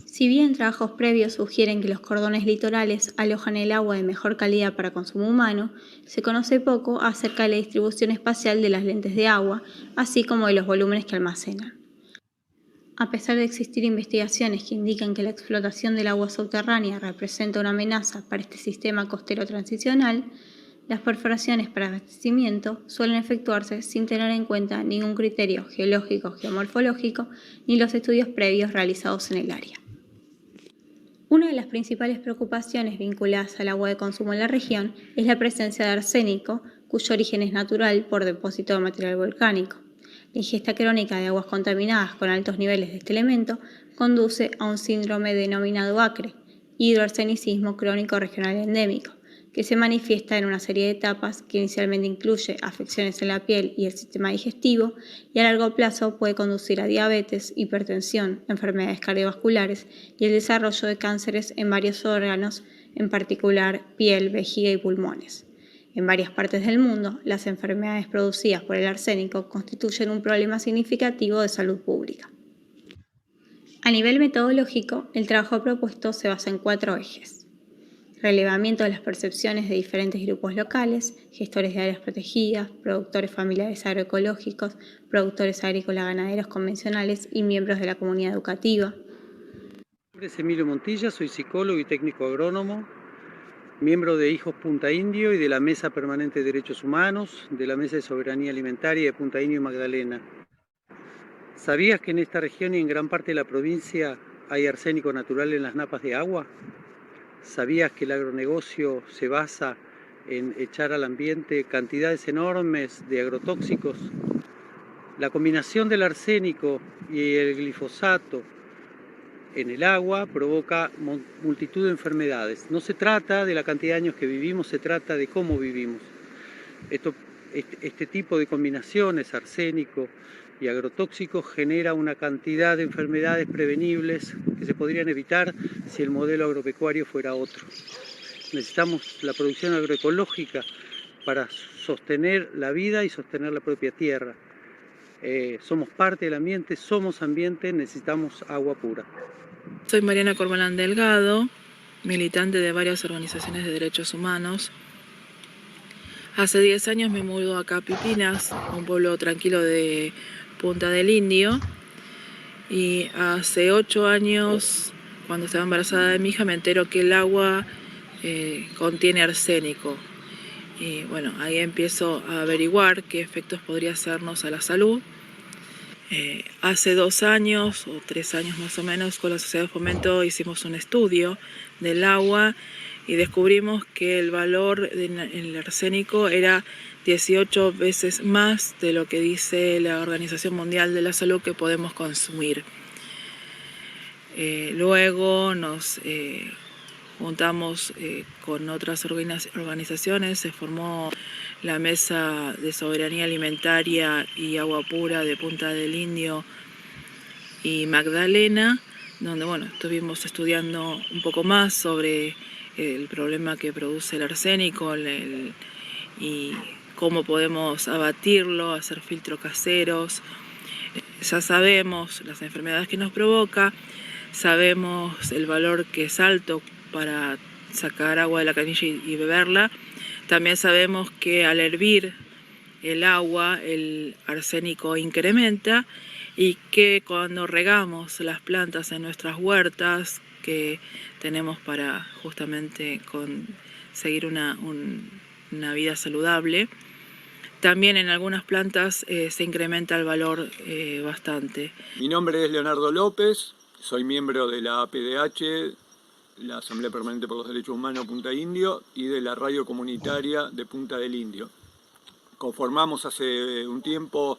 Si bien trabajos previos sugieren que los cordones litorales alojan el agua de mejor calidad para consumo humano, se conoce poco acerca de la distribución espacial de las lentes de agua, así como de los volúmenes que almacenan. A pesar de existir investigaciones que indican que la explotación del agua subterránea representa una amenaza para este sistema costero transicional, las perforaciones para abastecimiento suelen efectuarse sin tener en cuenta ningún criterio geológico, geomorfológico, ni los estudios previos realizados en el área. Una de las principales preocupaciones vinculadas al agua de consumo en la región es la presencia de arsénico, cuyo origen es natural por depósito de material volcánico. La ingesta crónica de aguas contaminadas con altos niveles de este elemento conduce a un síndrome denominado ACRE, hidroarsenicismo crónico regional endémico, que se manifiesta en una serie de etapas que inicialmente incluye afecciones en la piel y el sistema digestivo y a largo plazo puede conducir a diabetes, hipertensión, enfermedades cardiovasculares y el desarrollo de cánceres en varios órganos, en particular piel, vejiga y pulmones. En varias partes del mundo, las enfermedades producidas por el arsénico constituyen un problema significativo de salud pública. A nivel metodológico, el trabajo propuesto se basa en 4 ejes: relevamiento de las percepciones de diferentes grupos locales, gestores de áreas protegidas, productores familiares agroecológicos, productores agrícolas ganaderos convencionales y miembros de la comunidad educativa. Mi nombre es Emilio Montilla, soy psicólogo y técnico agrónomo, miembro de Hijos Punta Indio y de la Mesa Permanente de Derechos Humanos, de la Mesa de Soberanía Alimentaria de Punta Indio y Magdalena. ¿Sabías que en esta región y en gran parte de la provincia hay arsénico natural en las napas de agua? ¿Sabías que el agronegocio se basa en echar al ambiente cantidades enormes de agrotóxicos? La combinación del arsénico y el glifosato en el agua provoca multitud de enfermedades. No se trata de la cantidad de años que vivimos, se trata de cómo vivimos. Este tipo de combinaciones, arsénico y agrotóxicos, genera una cantidad de enfermedades prevenibles que se podrían evitar si el modelo agropecuario fuera otro. Necesitamos la producción agroecológica para sostener la vida y sostener la propia tierra. Somos parte del ambiente, somos ambiente, necesitamos agua pura. Soy Mariana Corbalán Delgado, militante de varias organizaciones de derechos humanos. Hace 10 años me mudo acá a Pipinas, un pueblo tranquilo de Punta del Indio. Y hace 8 años, cuando estaba embarazada de mi hija, me entero que el agua contiene arsénico. Y bueno, ahí empiezo a averiguar qué efectos podría hacernos a la salud. Hace 2 años o 3 años más o menos, con la Sociedad de Fomento hicimos un estudio del agua y descubrimos que el valor del arsénico era 18 veces más de lo que dice la Organización Mundial de la Salud que podemos consumir. Luego nos juntamos con otras organizaciones, se formó la Mesa de Soberanía Alimentaria y Agua Pura de Punta del Indio y Magdalena, donde bueno, estuvimos estudiando un poco más sobre el problema que produce el arsénico y cómo podemos abatirlo, hacer filtros caseros. Ya sabemos las enfermedades que nos provoca, sabemos el valor que es alto para sacar agua de la canilla y beberla. También sabemos que al hervir el agua el arsénico incrementa y que cuando regamos las plantas en nuestras huertas que tenemos para justamente conseguir una vida saludable, también en algunas plantas se incrementa el valor bastante. Mi nombre es Leonardo López, soy miembro de la APDH, la Asamblea Permanente por los Derechos Humanos Punta Indio y de la radio comunitaria de Punta del Indio. Conformamos hace un tiempo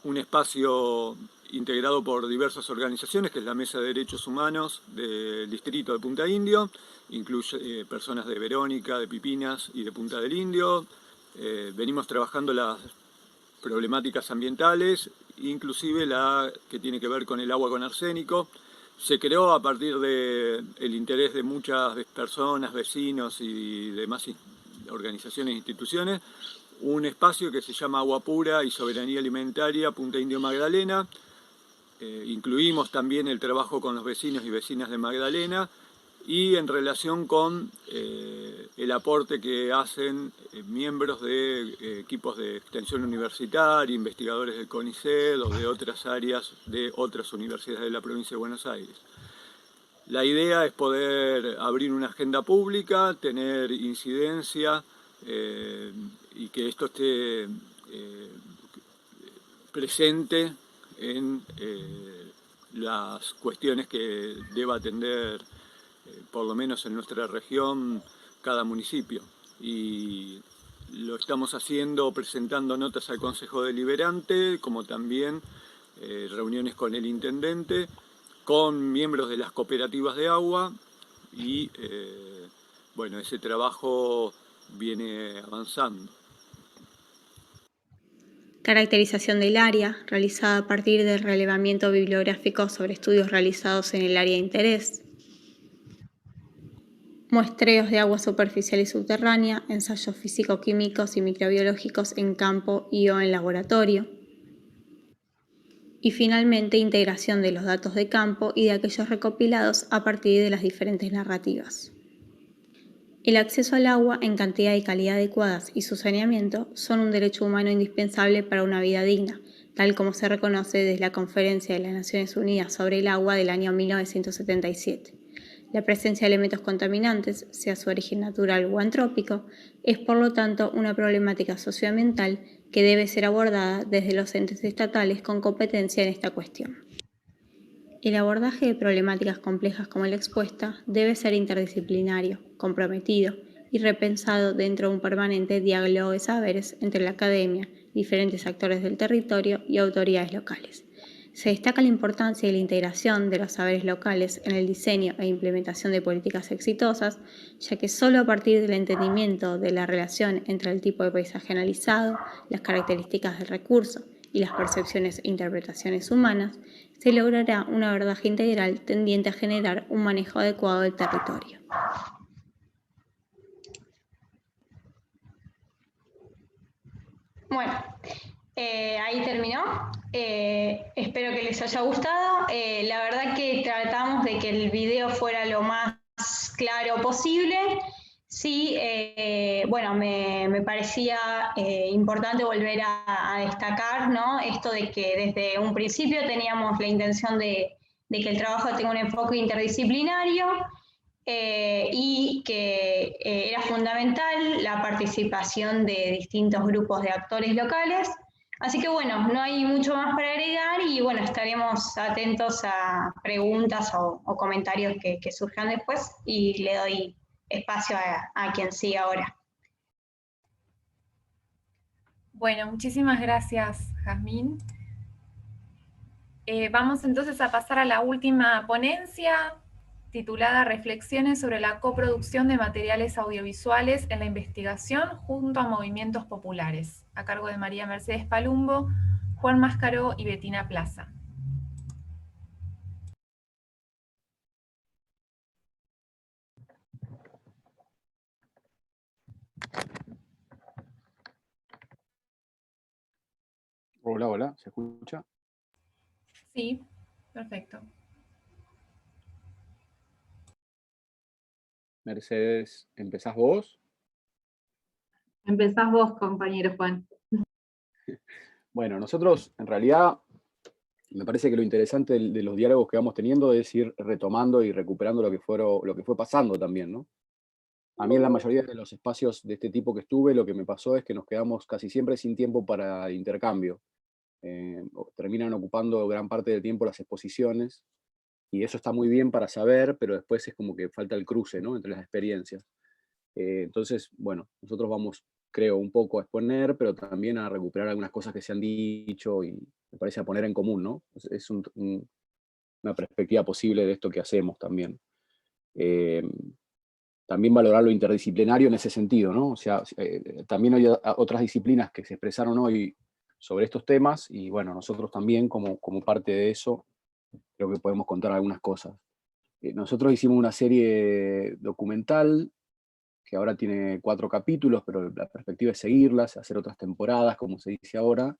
un espacio integrado por diversas organizaciones, que es la Mesa de Derechos Humanos del Distrito de Punta Indio, incluye personas de Verónica, de Pipinas y de Punta del Indio. Venimos trabajando las problemáticas ambientales, inclusive la que tiene que ver con el agua con arsénico. Se creó a partir del interés de muchas personas, vecinos y demás organizaciones e instituciones, un espacio que se llama Agua Pura y Soberanía Alimentaria Punta Indio Magdalena. Incluimos también el trabajo con los vecinos y vecinas de Magdalena, y en relación con el aporte que hacen miembros de equipos de extensión universitaria, investigadores del CONICET o de otras áreas de otras universidades de la provincia de Buenos Aires. La idea es poder abrir una agenda pública, tener incidencia y que esto esté presente en las cuestiones que deba atender por lo menos en nuestra región, cada municipio. Y lo estamos haciendo presentando notas al Consejo Deliberante, como también reuniones con el Intendente, con miembros de las cooperativas de agua, y bueno, ese trabajo viene avanzando. Caracterización del área, realizada a partir del relevamiento bibliográfico sobre estudios realizados en el área de interés. Muestreos de agua superficial y subterránea, ensayos físico-químicos y microbiológicos en campo y o en laboratorio. Y finalmente, integración de los datos de campo y de aquellos recopilados a partir de las diferentes narrativas. El acceso al agua en cantidad y calidad adecuadas y su saneamiento son un derecho humano indispensable para una vida digna, tal como se reconoce desde la Conferencia de las Naciones Unidas sobre el Agua del año 1977. La presencia de elementos contaminantes, sea su origen natural o antrópico, es por lo tanto una problemática socioambiental que debe ser abordada desde los entes estatales con competencia en esta cuestión. El abordaje de problemáticas complejas como la expuesta debe ser interdisciplinario, comprometido y repensado dentro de un permanente diálogo de saberes entre la academia, diferentes actores del territorio y autoridades locales. Se destaca la importancia de la integración de los saberes locales en el diseño e implementación de políticas exitosas, ya que solo a partir del entendimiento de la relación entre el tipo de paisaje analizado, las características del recurso y las percepciones e interpretaciones humanas, se logrará un abordaje integral tendiente a generar un manejo adecuado del territorio. Bueno, ahí terminó. Espero que les haya gustado. La verdad que tratamos de que el video fuera lo más claro posible. Sí, bueno, me parecía importante volver a destacar, ¿no? Esto de que desde un principio teníamos la intención de que el trabajo tenga un enfoque interdisciplinario, y que era fundamental la participación de distintos grupos de actores locales. Así que bueno, no hay mucho más para agregar y bueno, estaremos atentos a preguntas o comentarios que surjan después, y le doy espacio a quien siga ahora. Bueno, muchísimas gracias, Jazmín. Vamos entonces a pasar a la última ponencia, titulada Reflexiones sobre la coproducción de materiales audiovisuales en la investigación junto a movimientos populares, a cargo de María Mercedes Palumbo, Juan Mascaró y Betina Plaza. Hola, hola, ¿se escucha? Sí, perfecto. Mercedes, ¿empezás vos? Empezás vos, compañero Juan. Bueno, nosotros en realidad me parece que lo interesante de los diálogos que vamos teniendo es ir retomando y recuperando lo que fue pasando también, ¿no? A mí en la mayoría de los espacios de este tipo que estuve, lo que me pasó es que nos quedamos casi siempre sin tiempo para intercambio. Terminan ocupando gran parte del tiempo las exposiciones, y eso está muy bien para saber, pero después es como que falta el cruce, ¿no?, entre las experiencias. Entonces, bueno, nosotros vamos, creo, un poco a exponer, pero también a recuperar algunas cosas que se han dicho y me parece a poner en común, ¿no? Es una perspectiva posible de esto que hacemos también. También valorar lo interdisciplinario en ese sentido, ¿no? O sea, también hay otras disciplinas que se expresaron hoy sobre estos temas, y bueno, nosotros también como parte de eso, creo que podemos contar algunas cosas. Nosotros hicimos una serie documental que ahora tiene 4 capítulos, pero la perspectiva es seguirlas, hacer otras temporadas, como se dice ahora,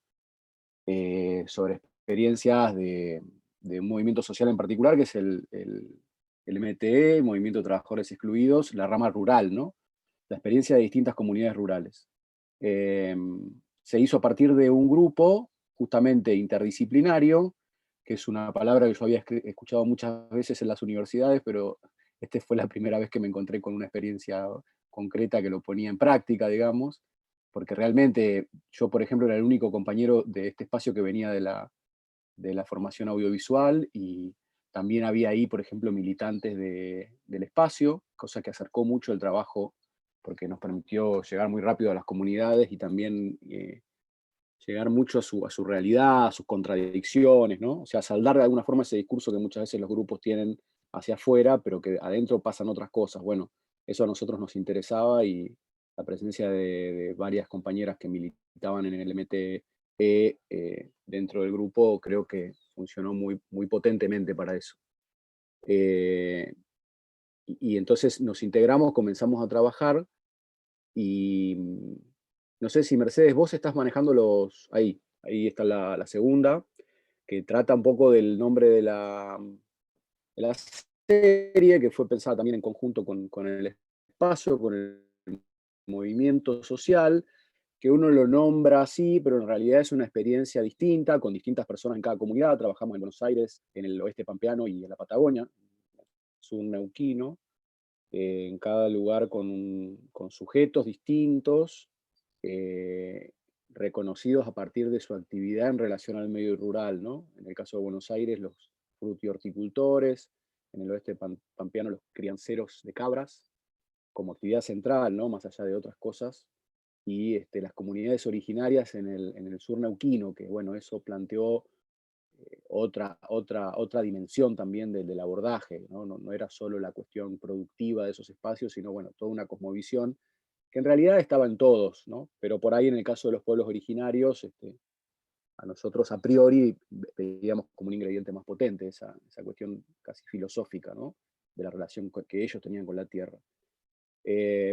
sobre experiencias de un movimiento social en particular, que es el MTE, Movimiento de Trabajadores Excluidos, la rama rural, ¿no? La experiencia de distintas comunidades rurales. Se hizo a partir de un grupo justamente interdisciplinario, que es una palabra que yo había escuchado muchas veces en las universidades, pero esta fue la primera vez que me encontré con una experiencia concreta que lo ponía en práctica, digamos, porque realmente yo, por ejemplo, era el único compañero de este espacio que venía de la formación audiovisual, y también había ahí, por ejemplo, militantes del espacio, cosa que acercó mucho el trabajo, porque nos permitió llegar muy rápido a las comunidades y también llegar mucho a su realidad, a sus contradicciones, ¿no? O sea, saldar de alguna forma ese discurso que muchas veces los grupos tienen hacia afuera, pero que adentro pasan otras cosas. Bueno, eso a nosotros nos interesaba, y la presencia de varias compañeras que militaban en el MTE dentro del grupo creo que funcionó muy, muy potentemente para eso. Y entonces nos integramos, comenzamos a trabajar, y no sé si Mercedes, vos estás manejando ahí está la segunda, que trata un poco del nombre de la serie, que fue pensada también en conjunto con el espacio, con el movimiento social, que uno lo nombra así, pero en realidad es una experiencia distinta, con distintas personas en cada comunidad. Trabajamos en Buenos Aires, en el oeste pampeano y en la Patagonia, sur neuquino, en cada lugar con sujetos distintos, reconocidos a partir de su actividad en relación al medio rural, ¿no? En el caso de Buenos Aires, los frutihorticultores; en el oeste pampeano, los crianceros de cabras, como actividad central, ¿no? Más allá de otras cosas, y las comunidades originarias en el sur neuquino, que bueno, eso planteó otra dimensión también del abordaje, ¿no? No era solo la cuestión productiva de esos espacios, sino bueno, toda una cosmovisión que en realidad estaba en todos, ¿no? Pero por ahí en el caso de los pueblos originarios, a nosotros a priori veíamos como un ingrediente más potente esa cuestión casi filosófica, ¿no? De la relación que ellos tenían con la tierra.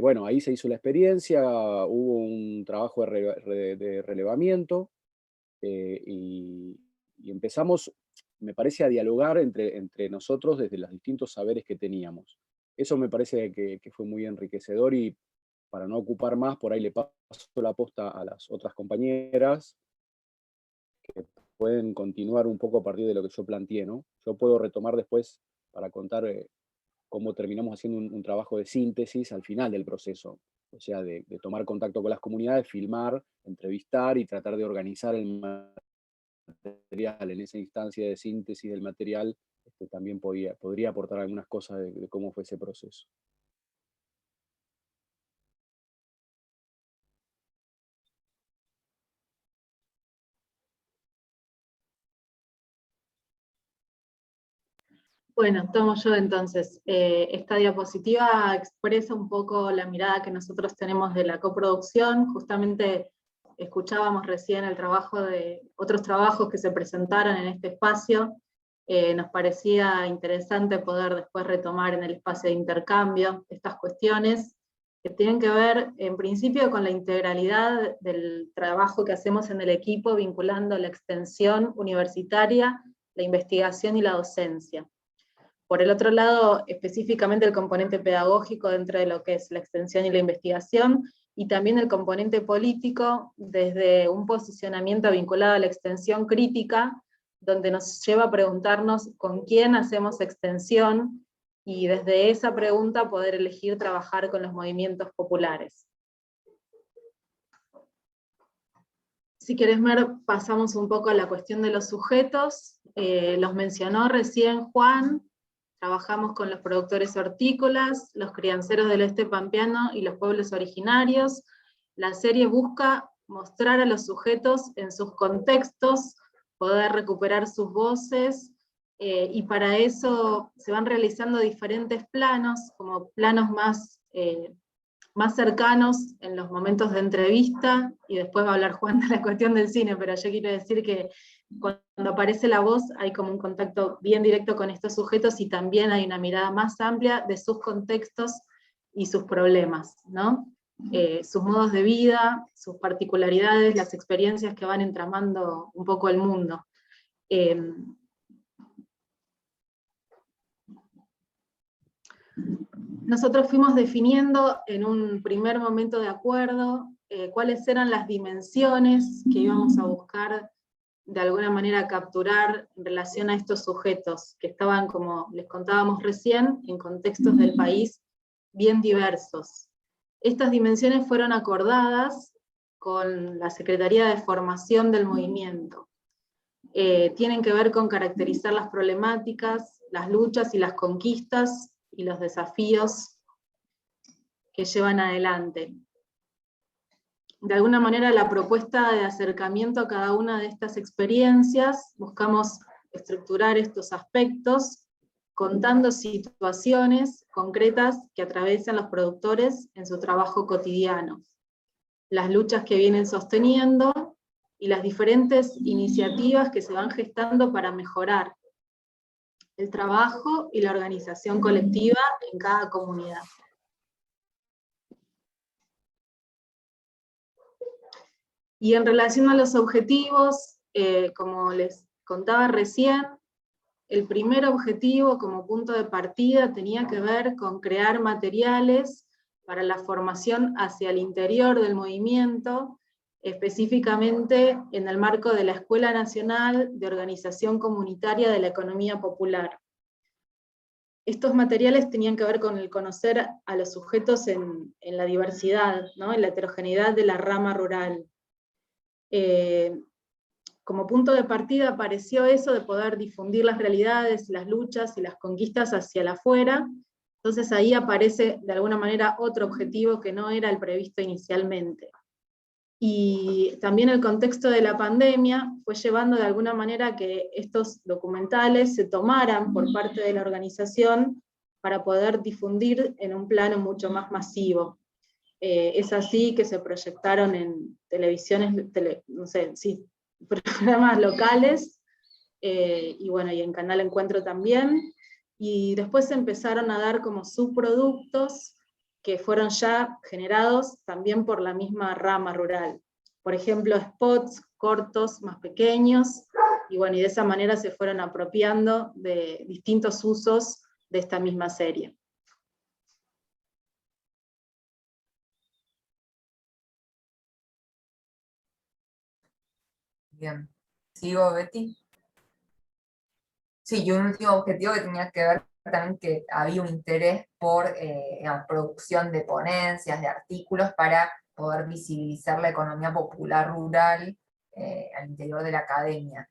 Bueno, ahí se hizo la experiencia, hubo un trabajo de relevamiento, y empezamos, me parece, a dialogar entre nosotros desde los distintos saberes que teníamos. Eso me parece que fue muy enriquecedor, y para no ocupar más, por ahí le paso la posta a las otras compañeras, que pueden continuar un poco a partir de lo que yo planteé, ¿no? Yo puedo retomar después para contar cómo terminamos haciendo un trabajo de síntesis al final del proceso. O sea, de tomar contacto con las comunidades, filmar, entrevistar y tratar de organizar el material. En esa instancia de síntesis del material, también podría aportar algunas cosas de cómo fue ese proceso. Bueno, tomo yo entonces. Esta diapositiva expresa un poco la mirada que nosotros tenemos de la coproducción. Justamente escuchábamos recién el trabajo de otros trabajos que se presentaron en este espacio. Nos parecía interesante poder después retomar en el espacio de intercambio estas cuestiones que tienen que ver, en principio, con la integralidad del trabajo que hacemos en el equipo, vinculando la extensión universitaria, la investigación y la docencia. Por el otro lado, específicamente el componente pedagógico dentro de lo que es la extensión y la investigación, y también el componente político desde un posicionamiento vinculado a la extensión crítica, donde nos lleva a preguntarnos con quién hacemos extensión, y desde esa pregunta poder elegir trabajar con los movimientos populares. Si querés, Mer, pasamos un poco a la cuestión de los sujetos. Los mencionó recién Juan. Trabajamos con los productores hortícolas, los crianceros del oeste pampeano y los pueblos originarios. La serie busca mostrar a los sujetos en sus contextos, poder recuperar sus voces, y para eso se van realizando diferentes planos, como planos más más cercanos en los momentos de entrevista, y después va a hablar Juan de la cuestión del cine, pero yo quiero decir que cuando aparece la voz hay como un contacto bien directo con estos sujetos, y también hay una mirada más amplia de sus contextos y sus problemas, ¿no? Sus modos de vida, sus particularidades, las experiencias que van entramando un poco el mundo. Nosotros fuimos definiendo en un primer momento de acuerdo cuáles eran las dimensiones que íbamos a buscar de alguna manera capturar en relación a estos sujetos, que estaban, como les contábamos recién, en contextos del país bien diversos. Estas dimensiones fueron acordadas con la Secretaría de Formación del movimiento. Tienen que ver con caracterizar las problemáticas, las luchas y las conquistas y los desafíos que llevan adelante. De alguna manera, la propuesta de acercamiento a cada una de estas experiencias, buscamos estructurar estos aspectos, contando situaciones concretas que atraviesan los productores en su trabajo cotidiano, las luchas que vienen sosteniendo y las diferentes iniciativas que se van gestando para mejorar el trabajo y la organización colectiva en cada comunidad. Y en relación a los objetivos, como les contaba recién, el primer objetivo como punto de partida tenía que ver con crear materiales para la formación hacia el interior del movimiento, específicamente en el marco de la Escuela Nacional de Organización Comunitaria de la Economía Popular. Estos materiales tenían que ver con el conocer a los sujetos en la diversidad, ¿no? En la heterogeneidad de la rama rural. Como punto de partida apareció eso de poder difundir las realidades, las luchas y las conquistas hacia el afuera. Entonces ahí aparece de alguna manera otro objetivo que no era el previsto inicialmente. Y también el contexto de la pandemia fue llevando de alguna manera a que estos documentales se tomaran por parte de la organización para poder difundir en un plano mucho más masivo. Es así que se proyectaron en televisiones, no sé, sí, programas locales, y bueno, y en Canal Encuentro también, y después se empezaron a dar como subproductos que fueron ya generados también por la misma rama rural. Por ejemplo, spots cortos más pequeños, y bueno, y de esa manera se fueron apropiando de distintos usos de esta misma serie. Bien. ¿Sigo, Betty? Sí, y un último objetivo que tenía que ver también que había un interés por la producción de ponencias, de artículos para poder visibilizar la economía popular rural al interior de la academia.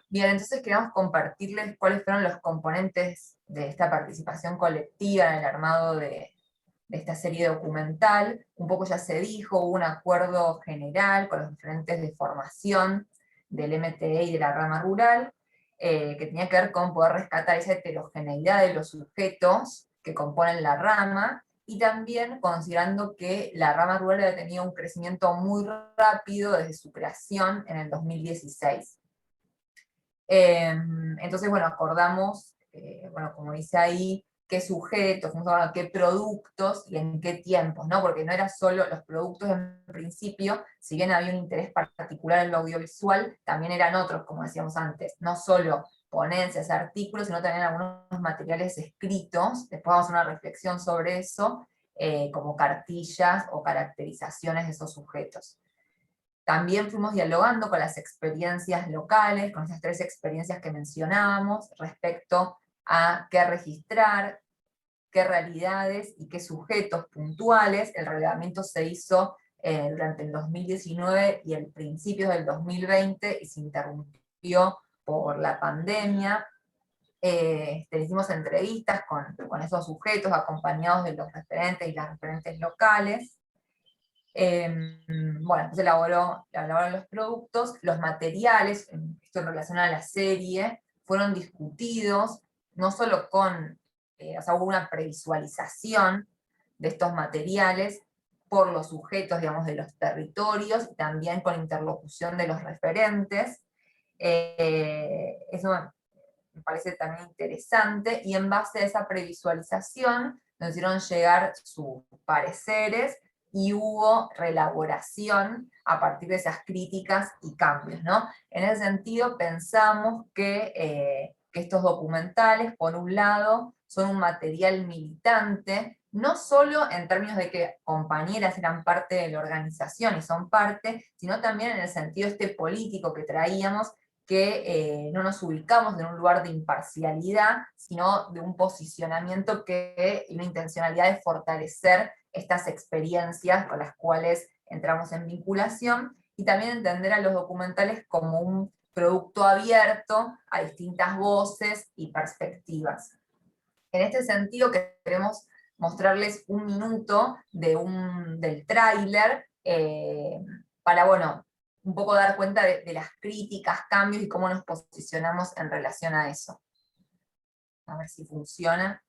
Bien, entonces queremos compartirles cuáles fueron los componentes de esta participación colectiva en el armado de esta serie documental. Un poco ya se dijo, hubo un acuerdo general con los diferentes de formación del MTE y de la rama rural, que tenía que ver con poder rescatar esa heterogeneidad de los sujetos que componen la rama, y también considerando que la rama rural había tenido un crecimiento muy rápido desde su creación en el 2016. Entonces, bueno, acordamos, bueno, como dice ahí, qué sujetos, qué productos y en qué tiempos, ¿no? Porque no era solo los productos en principio, si bien había un interés particular en lo audiovisual, también eran otros, como decíamos antes, no solo ponencias, artículos, sino también algunos materiales escritos, después vamos a hacer una reflexión sobre eso, como cartillas o caracterizaciones de esos sujetos. También fuimos dialogando con las experiencias locales, con esas 3 experiencias que mencionábamos, respecto a qué registrar, qué realidades y qué sujetos puntuales. El relevamiento se hizo durante el 2019 y el principio del 2020, y se interrumpió por la pandemia. Hicimos entrevistas con esos sujetos, acompañados de los referentes y las referentes locales. Bueno, se elaboraron los productos, los materiales, esto en relación a la serie, fueron discutidos, no solo con, o sea, hubo una previsualización de estos materiales por los sujetos, digamos, de los territorios, y también con interlocución de los referentes. Eso me parece también interesante, y en base a esa previsualización nos hicieron llegar sus pareceres, y hubo reelaboración a partir de esas críticas y cambios, ¿no? En ese sentido pensamos que estos documentales, por un lado, son un material militante, no solo en términos de que compañeras eran parte de la organización y son parte, sino también en el sentido político que traíamos, que no nos ubicamos en un lugar de imparcialidad, sino de un posicionamiento y una intencionalidad de fortalecer estas experiencias con las cuales entramos en vinculación, y también entender a los documentales como un producto abierto a distintas voces y perspectivas. En este sentido queremos mostrarles un minuto del tráiler para, bueno, un poco dar cuenta de las críticas, cambios y cómo nos posicionamos en relación a eso. A ver si funciona.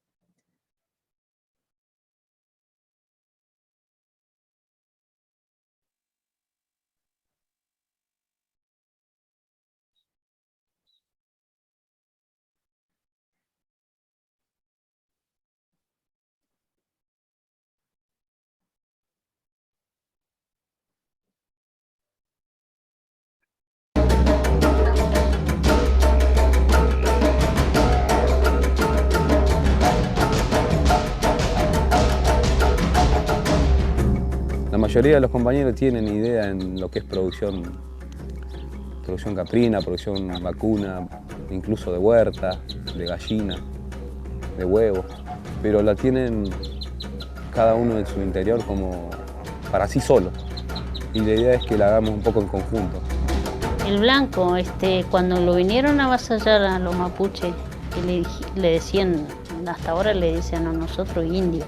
La mayoría de los compañeros tienen idea en lo que es producción caprina, producción vacuna, incluso de huerta, de gallina, de huevos, pero la tienen cada uno en su interior como para sí solo. Y la idea es que la hagamos un poco en conjunto. El blanco, cuando lo vinieron a avasallar a los mapuches, que le decían, hasta ahora le decían a nosotros indios,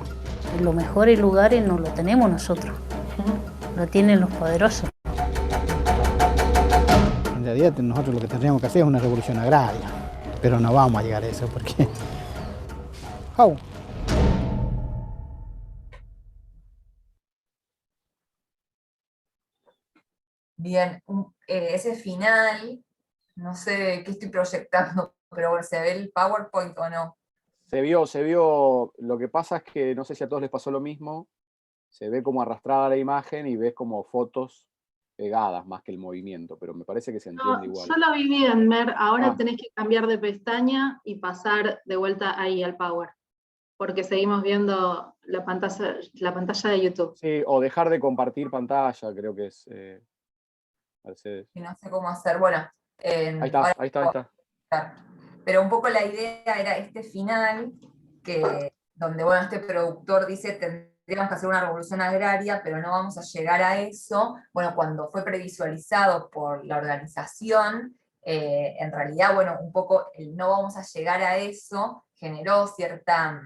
los mejores lugares no lo tenemos nosotros, lo tienen los poderosos. En realidad nosotros lo que tendríamos que hacer es una revolución agraria, pero no vamos a llegar a eso porque... ¡Au! Bien, ese final, no sé qué estoy proyectando, pero bueno, ¿se ve el PowerPoint o no? Se vio, lo que pasa es que no sé si a todos les pasó lo mismo, se ve como arrastrada la imagen y ves como fotos pegadas más que el movimiento, pero me parece que se entiende igual. Yo lo vi bien, Mer, ahora tenés que cambiar de pestaña y pasar de vuelta ahí al Power, porque seguimos viendo la pantalla de YouTube. Sí, o dejar de compartir pantalla, creo que es... Mercedes. Y no sé cómo hacer, bueno. Ahí está. Pero un poco la idea era este final, donde bueno, este productor dice tendríamos que hacer una revolución agraria, pero no vamos a llegar a eso. Bueno, cuando fue previsualizado por la organización, en realidad, bueno, un poco el no vamos a llegar a eso generó cierta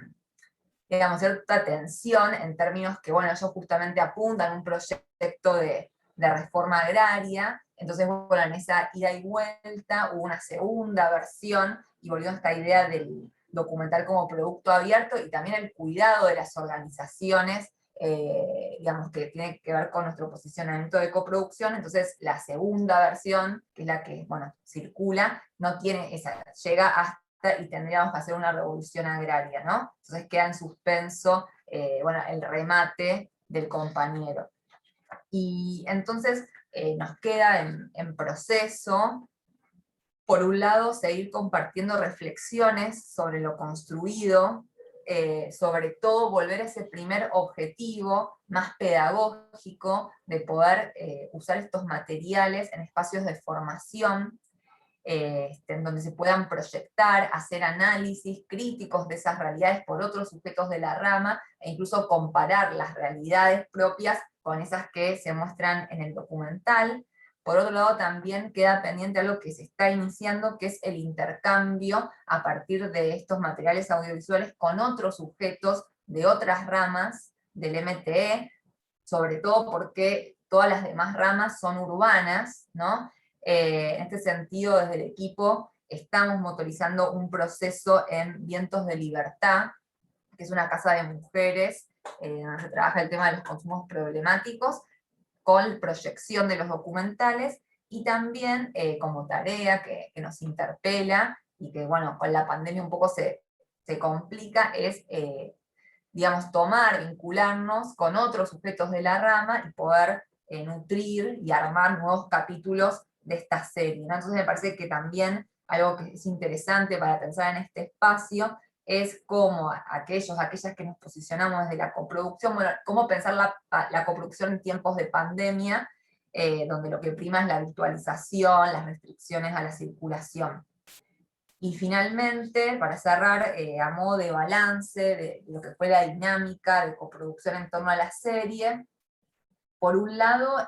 tensión en términos que, bueno, ellos justamente apuntan a un proyecto de reforma agraria. Entonces, bueno, en esa ida y vuelta hubo una segunda versión, y volvió a esta idea del documental como producto abierto, y también el cuidado de las organizaciones, digamos, que tiene que ver con nuestro posicionamiento de coproducción. Entonces, la segunda versión, que es la que, bueno, circula, no tiene esa, llega hasta, y tendríamos que hacer una revolución agraria, ¿no? Entonces queda en suspenso, bueno, el remate del compañero. Y entonces nos queda en proceso, por un lado, seguir compartiendo reflexiones sobre lo construido, sobre todo volver a ese primer objetivo más pedagógico de poder usar estos materiales en espacios de formación, en donde se puedan proyectar, hacer análisis críticos de esas realidades por otros sujetos de la rama, e incluso comparar las realidades propias con esas que se muestran en el documental. Por otro lado, también queda pendiente algo que se está iniciando, que es el intercambio a partir de estos materiales audiovisuales con otros sujetos de otras ramas del MTE, sobre todo porque todas las demás ramas son urbanas, ¿no? En este sentido, desde el equipo estamos motorizando un proceso en Vientos de Libertad, que es una casa de mujeres donde se trabaja el tema de los consumos problemáticos, con proyección de los documentales, y también como tarea que nos interpela, y que bueno, con la pandemia un poco se complica, es digamos, vincularnos con otros sujetos de la rama y poder nutrir y armar nuevos capítulos de esta serie, ¿no? Entonces me parece que también algo que es interesante para pensar en este espacio es cómo aquellas que nos posicionamos desde la coproducción, bueno, cómo pensar la coproducción en tiempos de pandemia, donde lo que prima es la virtualización, las restricciones a la circulación. Y finalmente, para cerrar, a modo de balance de lo que fue la dinámica de coproducción en torno a la serie, por un lado,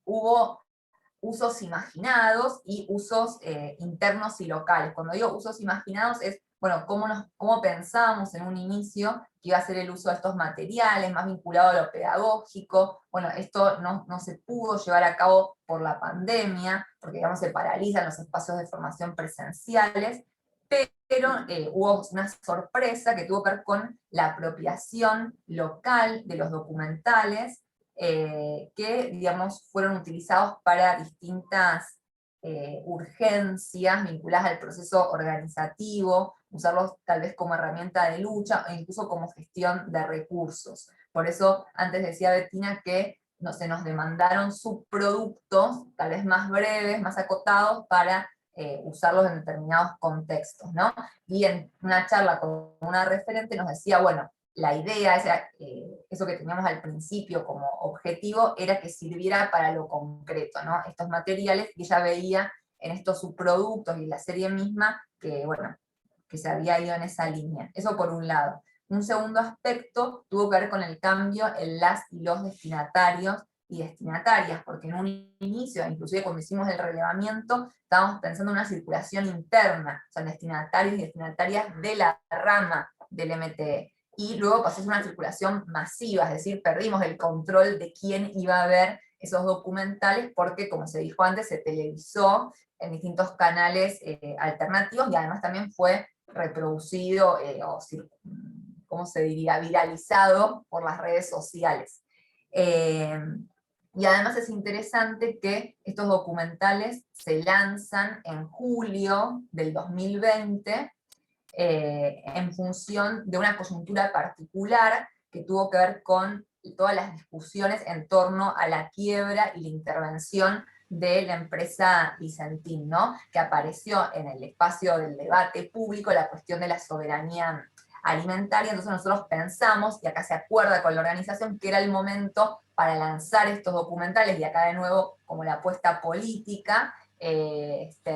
hubo usos imaginados y usos internos y locales. Cuando digo usos imaginados es, bueno, cómo pensábamos en un inicio que iba a ser el uso de estos materiales, más vinculado a lo pedagógico. Bueno, esto no se pudo llevar a cabo por la pandemia, porque digamos se paralizan los espacios de formación presenciales, pero hubo una sorpresa que tuvo que ver con la apropiación local de los documentales, que, digamos, fueron utilizados para distintas urgencias vinculadas al proceso organizativo, usarlos tal vez como herramienta de lucha, o incluso como gestión de recursos. Por eso, antes decía Bettina que se nos demandaron subproductos, tal vez más breves, más acotados, para usarlos en determinados contextos, ¿no? Y en una charla con una referente nos decía, bueno, la idea, eso que teníamos al principio como objetivo, era que sirviera para lo concreto, ¿no? Estos materiales, y ella veía en estos subproductos y en la serie misma que, bueno, que se había ido en esa línea. Eso por un lado. Un segundo aspecto tuvo que ver con el cambio en las y los destinatarios y destinatarias, porque en un inicio, inclusive cuando hicimos el relevamiento, estábamos pensando en una circulación interna, o sea, destinatarios y destinatarias de la rama del MTE. Y luego pasó a ser una circulación masiva, es decir, perdimos el control de quién iba a ver esos documentales, porque, como se dijo antes, se televisó en distintos canales alternativos, y además también fue reproducido, ¿cómo se diría?, viralizado por las redes sociales. Y además es interesante que estos documentales se lanzan en julio del 2020, en función de una coyuntura particular que tuvo que ver con todas las discusiones en torno a la quiebra y la intervención de la empresa Vicentín, ¿no? Que apareció en el espacio del debate público la cuestión de la soberanía alimentaria. Entonces nosotros pensamos, y acá se acuerda con la organización, que era el momento para lanzar estos documentales, y acá de nuevo como la apuesta política,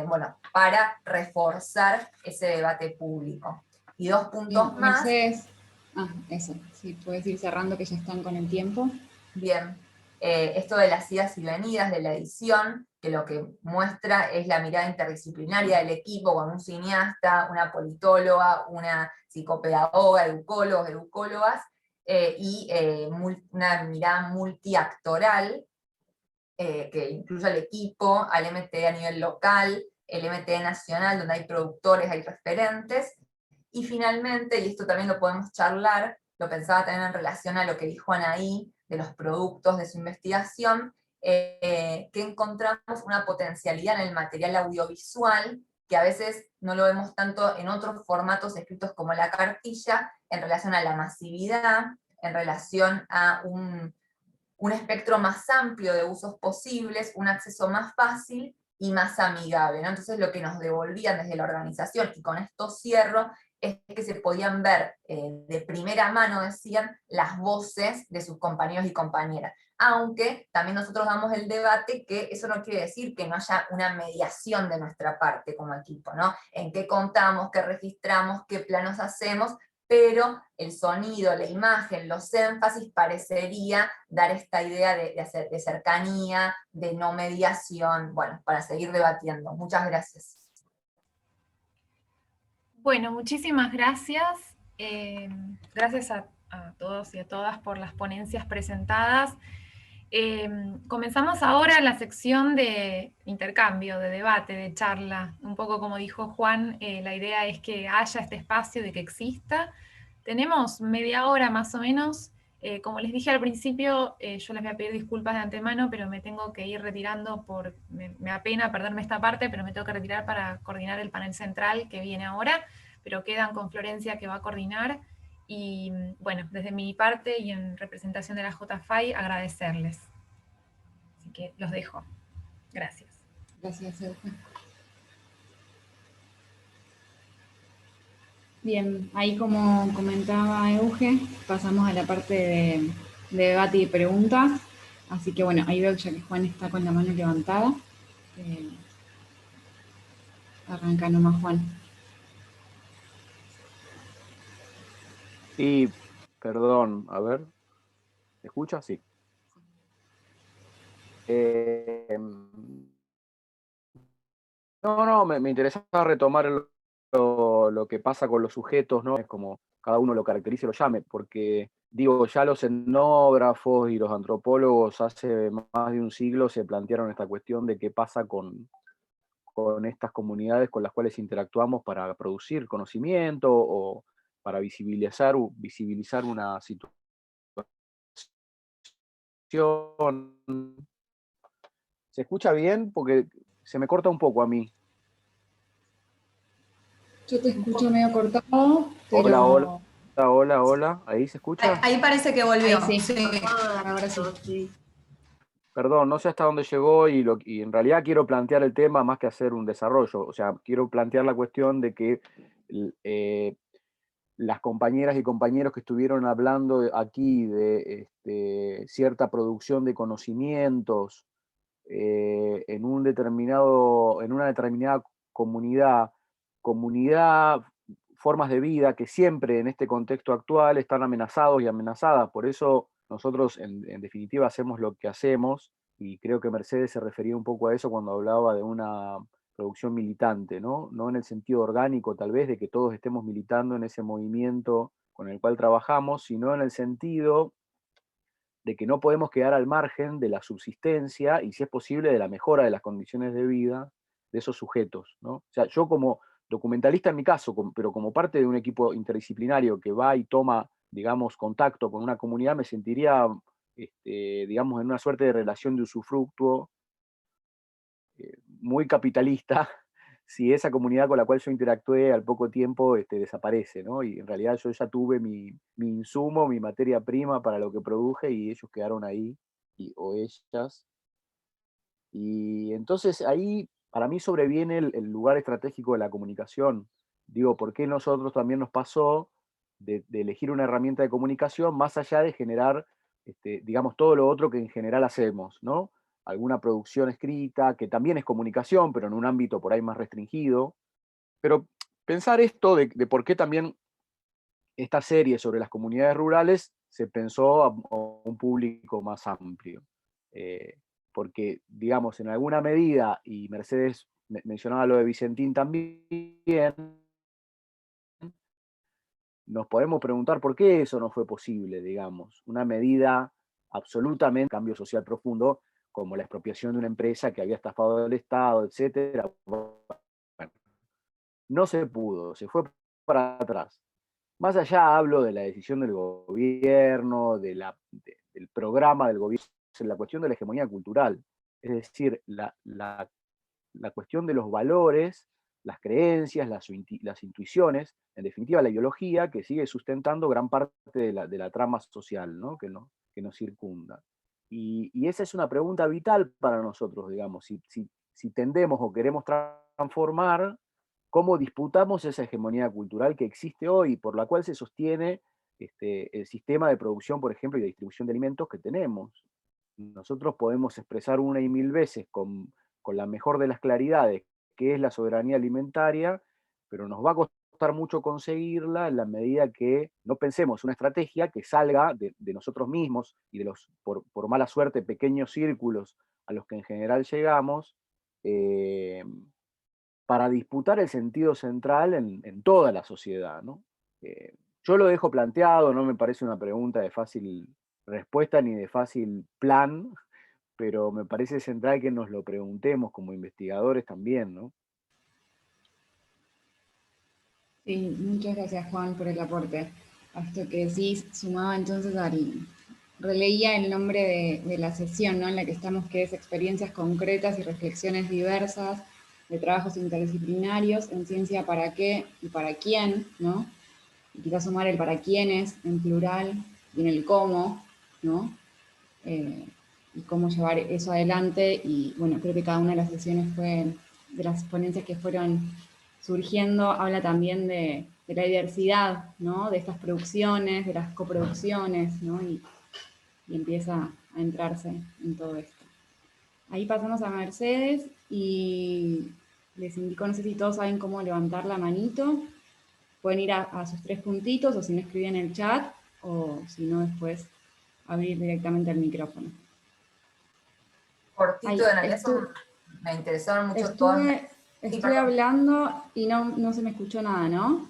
bueno, para reforzar ese debate público. Y dos puntos más. Mercedes, eso, sí, puedes ir cerrando que ya están con el tiempo. Bien, esto de las idas y venidas de la edición, que lo que muestra es la mirada interdisciplinaria del equipo, con un cineasta, una politóloga, una psicopedagoga, educólogos, educólogas, y una mirada multiactoral, que incluye al equipo, al MTE a nivel local, el MTE nacional, donde hay productores, hay referentes, y finalmente, y esto también lo podemos charlar, lo pensaba también en relación a lo que dijo Anaí, de los productos de su investigación, que encontramos una potencialidad en el material audiovisual, que a veces no lo vemos tanto en otros formatos escritos como la cartilla, en relación a la masividad, en relación a un espectro más amplio de usos posibles, un acceso más fácil y más amigable, ¿no? Entonces lo que nos devolvían desde la organización, y con esto cierro, es que se podían ver de primera mano, decían, las voces de sus compañeros y compañeras. Aunque también nosotros damos el debate que eso no quiere decir que no haya una mediación de nuestra parte como equipo, ¿no? En qué contamos, qué registramos, qué planos hacemos, pero el sonido, la imagen, los énfasis parecería dar esta idea de cercanía, de no mediación, bueno, para seguir debatiendo. Muchas gracias. Bueno, muchísimas gracias. Gracias a todos y a todas por las ponencias presentadas. Comenzamos ahora la sección de intercambio, de debate, de charla. Un poco como dijo Juan, la idea es que haya este espacio, de que exista. Tenemos media hora más o menos. Como les dije al principio, yo les voy a pedir disculpas de antemano, pero me tengo que ir retirando me da pena perderme esta parte, pero me tengo que retirar para coordinar el panel central que viene ahora, pero quedan con Florencia que va a coordinar. Y bueno, desde mi parte y en representación de la JFI, agradecerles. Así que los dejo. Gracias. Gracias, Euge. Bien, ahí como comentaba Euge, pasamos a la parte de debate y preguntas. Así que bueno, ahí veo ya que Juan está con la mano levantada. Arranca nomás, Juan. Y, perdón, a ver, ¿me escucha? Sí. No, me interesaba retomar lo que pasa con los sujetos, ¿no? Es como cada uno lo caracteriza y lo llame, porque digo, ya los etnógrafos y los antropólogos hace más de un siglo se plantearon esta cuestión de qué pasa con estas comunidades con las cuales interactuamos para producir conocimiento o para visibilizar una situación. ¿Se escucha bien? Porque se me corta un poco a mí. Yo te escucho medio cortado, pero... Hola. ¿Ahí se escucha? Ahí parece que volvió. Ahí sí. Sí. Ahora sí. Perdón, no sé hasta dónde llegó y en realidad quiero plantear el tema más que hacer un desarrollo. O sea, quiero plantear la cuestión de que las compañeras y compañeros que estuvieron hablando aquí de cierta producción de conocimientos en una determinada comunidad, formas de vida que siempre en este contexto actual están amenazados y amenazadas. Por eso nosotros en definitiva hacemos lo que hacemos, y creo que Mercedes se refería un poco a eso cuando hablaba de una producción militante, ¿no? No en el sentido orgánico tal vez de que todos estemos militando en ese movimiento con el cual trabajamos, sino en el sentido de que no podemos quedar al margen de la subsistencia y, si es posible, de la mejora de las condiciones de vida de esos sujetos, ¿no? O sea, yo como documentalista en mi caso, pero como parte de un equipo interdisciplinario que va y toma, digamos, contacto con una comunidad, me sentiría, digamos, en una suerte de relación de usufructuo muy capitalista si esa comunidad con la cual yo interactué al poco tiempo desaparece, ¿no? Y en realidad yo ya tuve mi insumo, mi materia prima para lo que produje y ellos quedaron ahí, o ellas. Y entonces ahí para mí sobreviene el lugar estratégico de la comunicación. Digo, ¿por qué nosotros también nos pasó de elegir una herramienta de comunicación más allá de generar, digamos, todo lo otro que en general hacemos, ¿no? Alguna producción escrita, que también es comunicación, pero en un ámbito por ahí más restringido. Pero pensar esto de por qué también esta serie sobre las comunidades rurales se pensó a un público más amplio. Porque, digamos, en alguna medida, y Mercedes mencionaba lo de Vicentín también, nos podemos preguntar por qué eso no fue posible, digamos. Una medida absolutamente cambio social profundo, como la expropiación de una empresa que había estafado al Estado, etc. Bueno, no se pudo, se fue para atrás. Más allá hablo de la decisión del gobierno, del programa del gobierno, la cuestión de la hegemonía cultural. Es decir, la cuestión de los valores, las creencias, las intuiciones, en definitiva la ideología que sigue sustentando gran parte de la trama social, ¿no? que nos circunda. Y esa es una pregunta vital para nosotros, digamos, si tendemos o queremos transformar, cómo disputamos esa hegemonía cultural que existe hoy, por la cual se sostiene el sistema de producción, por ejemplo, y de distribución de alimentos que tenemos. Nosotros podemos expresar una y mil veces con la mejor de las claridades qué es la soberanía alimentaria, pero nos va a costar mucho conseguirla en la medida que no pensemos una estrategia que salga de nosotros mismos y de los, por mala suerte, pequeños círculos a los que en general llegamos, para disputar el sentido central en toda la sociedad, ¿no? Yo lo dejo planteado, no me parece una pregunta de fácil respuesta ni de fácil plan, pero me parece central que nos lo preguntemos como investigadores también, ¿no? Sí, muchas gracias Juan por el aporte. A esto que decís, sumaba entonces releía el nombre de la sesión, ¿no? En la que estamos, que es Experiencias concretas y reflexiones diversas de trabajos interdisciplinarios en ciencia para qué y para quién, ¿no? Y quizás sumar el para quiénes en plural y en el cómo, ¿no? Y cómo llevar eso adelante, y bueno, creo que cada una de las sesiones de las ponencias que fueron surgiendo, habla también de la diversidad, ¿no? De estas producciones, de las coproducciones, ¿no? Y empieza a entrarse en todo esto. Ahí pasamos a Mercedes y les indico, no sé si todos saben cómo levantar la manito, pueden ir a sus 3 puntitos, o si no escriben en el chat, o si no después abrir directamente el micrófono. Cortito, en realidad me interesaron mucho todas. Estuve hablando y no se me escuchó nada, ¿no?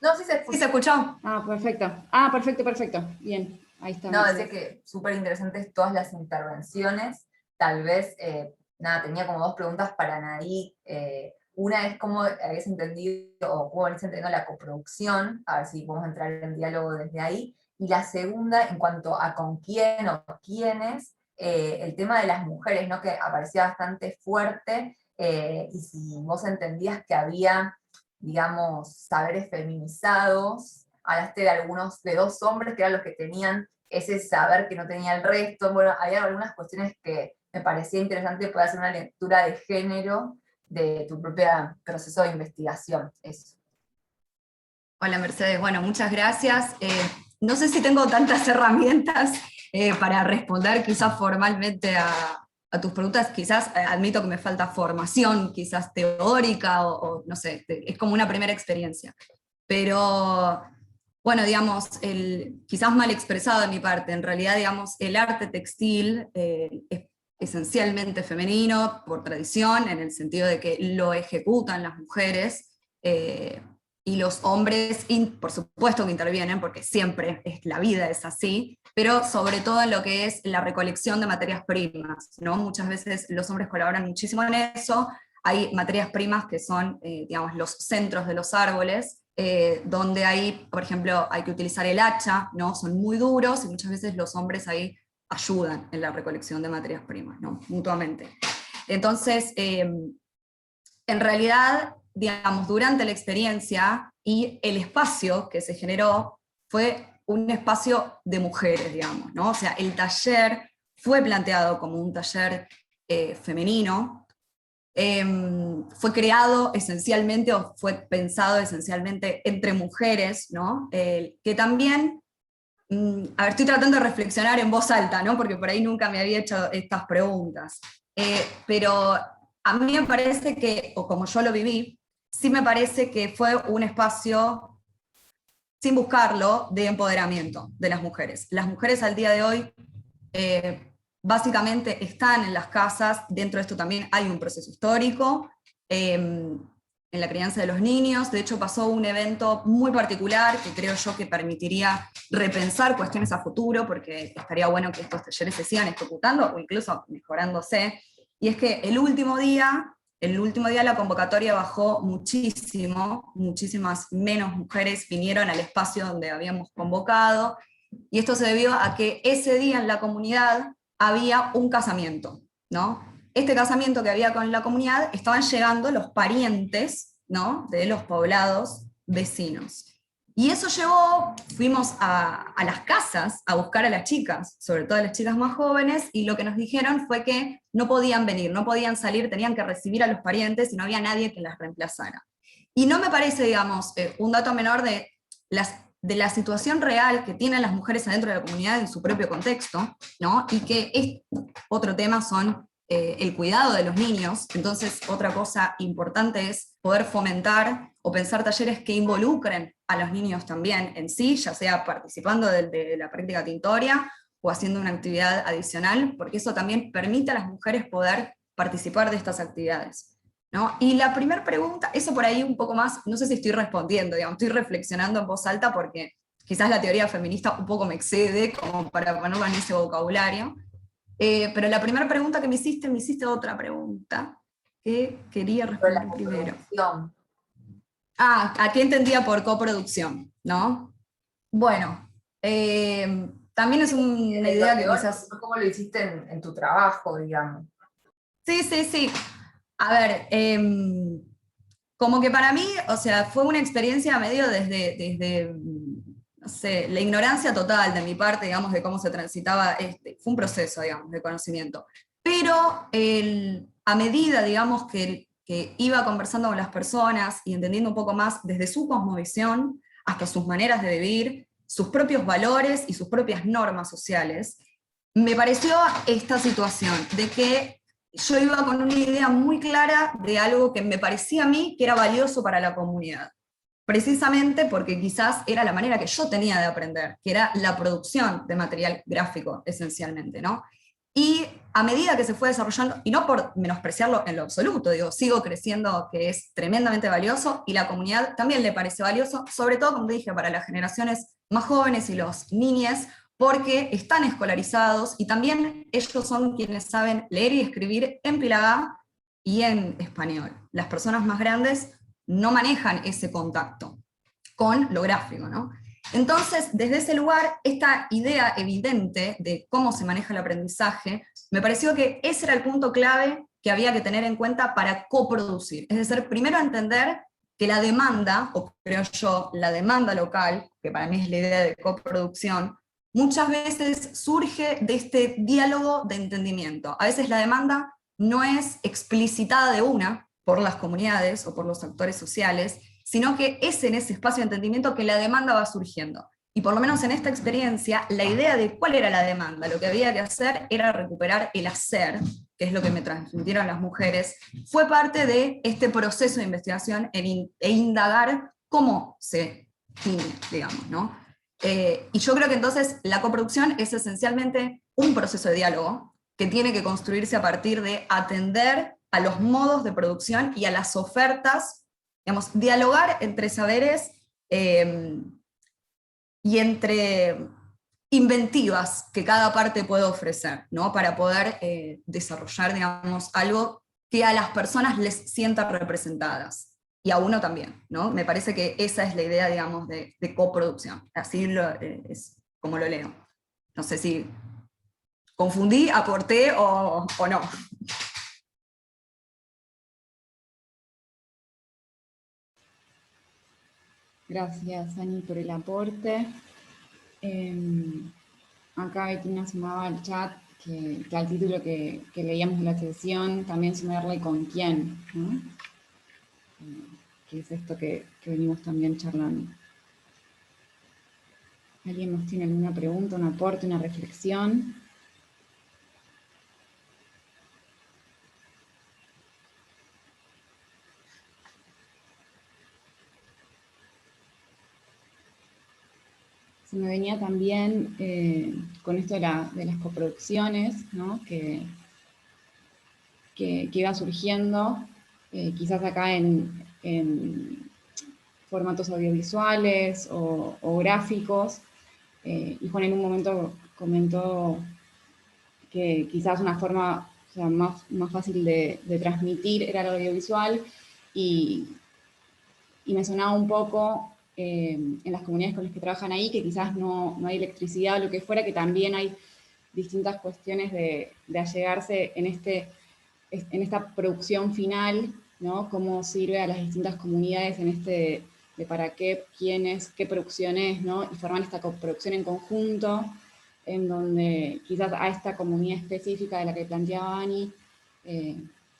No, sí se escuchó. Sí se escuchó. Ah, perfecto. Perfecto. Bien, ahí está. No, decía que súper interesantes todas las intervenciones. Tal vez, tenía como 2 preguntas para Anaí. Una es cómo habías entendido, o cómo venís entendiendo la coproducción, a ver si podemos entrar en diálogo desde ahí. Y la segunda, en cuanto a con quién o quiénes, el tema de las mujeres, ¿no? Que aparecía bastante fuerte, y si vos entendías que había, digamos, saberes feminizados. Hablaste de algunos, de 2 hombres que eran los que tenían ese saber que no tenía el resto. Bueno, había algunas cuestiones que me parecía interesante poder hacer una lectura de género de tu propio proceso de investigación. Eso. Hola Mercedes, bueno, muchas gracias. No sé si tengo tantas herramientas para responder quizás formalmente a tus preguntas. Quizás admito que me falta formación, quizás teórica, o no sé, es como una primera experiencia. Pero, bueno, digamos, quizás mal expresado de mi parte, en realidad, digamos, el arte textil es esencialmente femenino por tradición, en el sentido de que lo ejecutan las mujeres, y los hombres, por supuesto que intervienen, porque siempre la vida es así, pero sobre todo en lo que es la recolección de materias primas, ¿no? Muchas veces los hombres colaboran muchísimo en eso. Hay materias primas que son, digamos, los centros de los árboles, donde hay, por ejemplo, hay que utilizar el hacha, ¿no? Son muy duros, y muchas veces los hombres ahí ayudan en la recolección de materias primas, ¿no? Mutuamente. Entonces, en realidad, digamos, durante la experiencia y el espacio que se generó fue un espacio de mujeres, digamos, ¿no? O sea, el taller fue planteado como un taller femenino, fue creado esencialmente, o fue pensado esencialmente entre mujeres, ¿no? Que también, a ver, estoy tratando de reflexionar en voz alta, ¿no? Porque por ahí nunca me había hecho estas preguntas, pero a mí me parece que, o como yo lo viví, sí me parece que fue un espacio, sin buscarlo, de empoderamiento de las mujeres. Las mujeres al día de hoy básicamente están en las casas. Dentro de esto también hay un proceso histórico, en la crianza de los niños. De hecho, pasó un evento muy particular que creo yo que permitiría repensar cuestiones a futuro, porque estaría bueno que estos talleres se sigan ejecutando o incluso mejorándose. Y es que el último día la convocatoria bajó muchísimo, muchísimas menos mujeres vinieron al espacio donde habíamos convocado, y esto se debió a que ese día en la comunidad había un casamiento, ¿no? Este casamiento que había con la comunidad, estaban llegando los parientes, ¿no? De los poblados vecinos. Y eso llevó, fuimos a las casas a buscar a las chicas, sobre todo a las chicas más jóvenes, y lo que nos dijeron fue que no podían venir, no podían salir, tenían que recibir a los parientes y no había nadie que las reemplazara. Y no me parece, digamos, un dato menor de la situación real que tienen las mujeres adentro de la comunidad en su propio contexto, ¿no? Y que otro tema son el cuidado de los niños. Entonces, otra cosa importante es poder fomentar o pensar talleres que involucren a los niños también en sí, ya sea participando de la práctica tintoria o haciendo una actividad adicional, porque eso también permite a las mujeres poder participar de estas actividades, ¿no? Y la primera pregunta, eso por ahí un poco más, no sé si estoy respondiendo, digamos, estoy reflexionando en voz alta porque quizás la teoría feminista un poco me excede como para ponerlo en ese vocabulario. Pero la primera pregunta que me hiciste otra pregunta que quería responder primero. ¿A qué entendía por coproducción? ¿No? Bueno, también es una idea que quizás... ¿Cómo lo hiciste en tu trabajo, digamos? Sí. A ver, como que para mí, o sea, fue una experiencia medio desde no sé, la ignorancia total de mi parte, digamos, de cómo se transitaba, fue un proceso, digamos, de conocimiento. Pero a medida, digamos, que iba conversando con las personas y entendiendo un poco más desde su cosmovisión hasta sus maneras de vivir, sus propios valores y sus propias normas sociales, me pareció esta situación de que yo iba con una idea muy clara de algo que me parecía a mí que era valioso para la comunidad. Precisamente porque quizás era la manera que yo tenía de aprender, que era la producción de material gráfico, esencialmente, ¿no? Y a medida que se fue desarrollando, y no por menospreciarlo en lo absoluto, digo, sigo creciendo, que es tremendamente valioso, y la comunidad también le parece valioso, sobre todo, como dije, para las generaciones más jóvenes y los niñes, porque están escolarizados, y también ellos son quienes saben leer y escribir en Pilagá y en español. Las personas más grandes no manejan ese contacto con lo gráfico, ¿no? Entonces, desde ese lugar, esta idea evidente de cómo se maneja el aprendizaje, me pareció que ese era el punto clave que había que tener en cuenta para coproducir. Es decir, primero entender que la demanda, o creo yo, la demanda local, que para mí es la idea de coproducción, muchas veces surge de este diálogo de entendimiento. A veces la demanda no es explicitada de una por las comunidades o por los actores sociales, sino que es en ese espacio de entendimiento que la demanda va surgiendo. Y por lo menos en esta experiencia, la idea de cuál era la demanda, lo que había que hacer era recuperar el hacer, que es lo que me transmitieron las mujeres, fue parte de este proceso de investigación e indagar cómo se tiñe, digamos, ¿no? Y yo creo que entonces la coproducción es esencialmente un proceso de diálogo que tiene que construirse a partir de atender a los modos de producción y a las ofertas, digamos, dialogar entre saberes y entre inventivas que cada parte puede ofrecer, ¿no? Para poder desarrollar, digamos, algo que a las personas les sienta representadas. Y a uno también, ¿no? Me parece que esa es la idea, digamos, de coproducción. Así es como lo leo. No sé si confundí, aporté o no. Gracias, Ani, por el aporte. Acá Betina sumaba al chat que al título que leíamos en la sesión, también sumarle con quién, ¿no? Que es esto que venimos también charlando. ¿Alguien más tiene alguna pregunta, un aporte, una reflexión? Se me venía también con esto de las coproducciones, ¿no? que iba surgiendo, quizás acá en formatos audiovisuales o gráficos, y Juan en un momento comentó que quizás una forma, o sea, más fácil de transmitir era el audiovisual, y me sonaba un poco en las comunidades con las que trabajan ahí, que quizás no hay electricidad o lo que fuera, que también hay distintas cuestiones de allegarse en esta producción final, ¿no? Cómo sirve a las distintas comunidades en de para qué, quiénes, qué producciones, ¿no? Y formar esta coproducción en conjunto, en donde quizás a esta comunidad específica de la que planteaba Ani,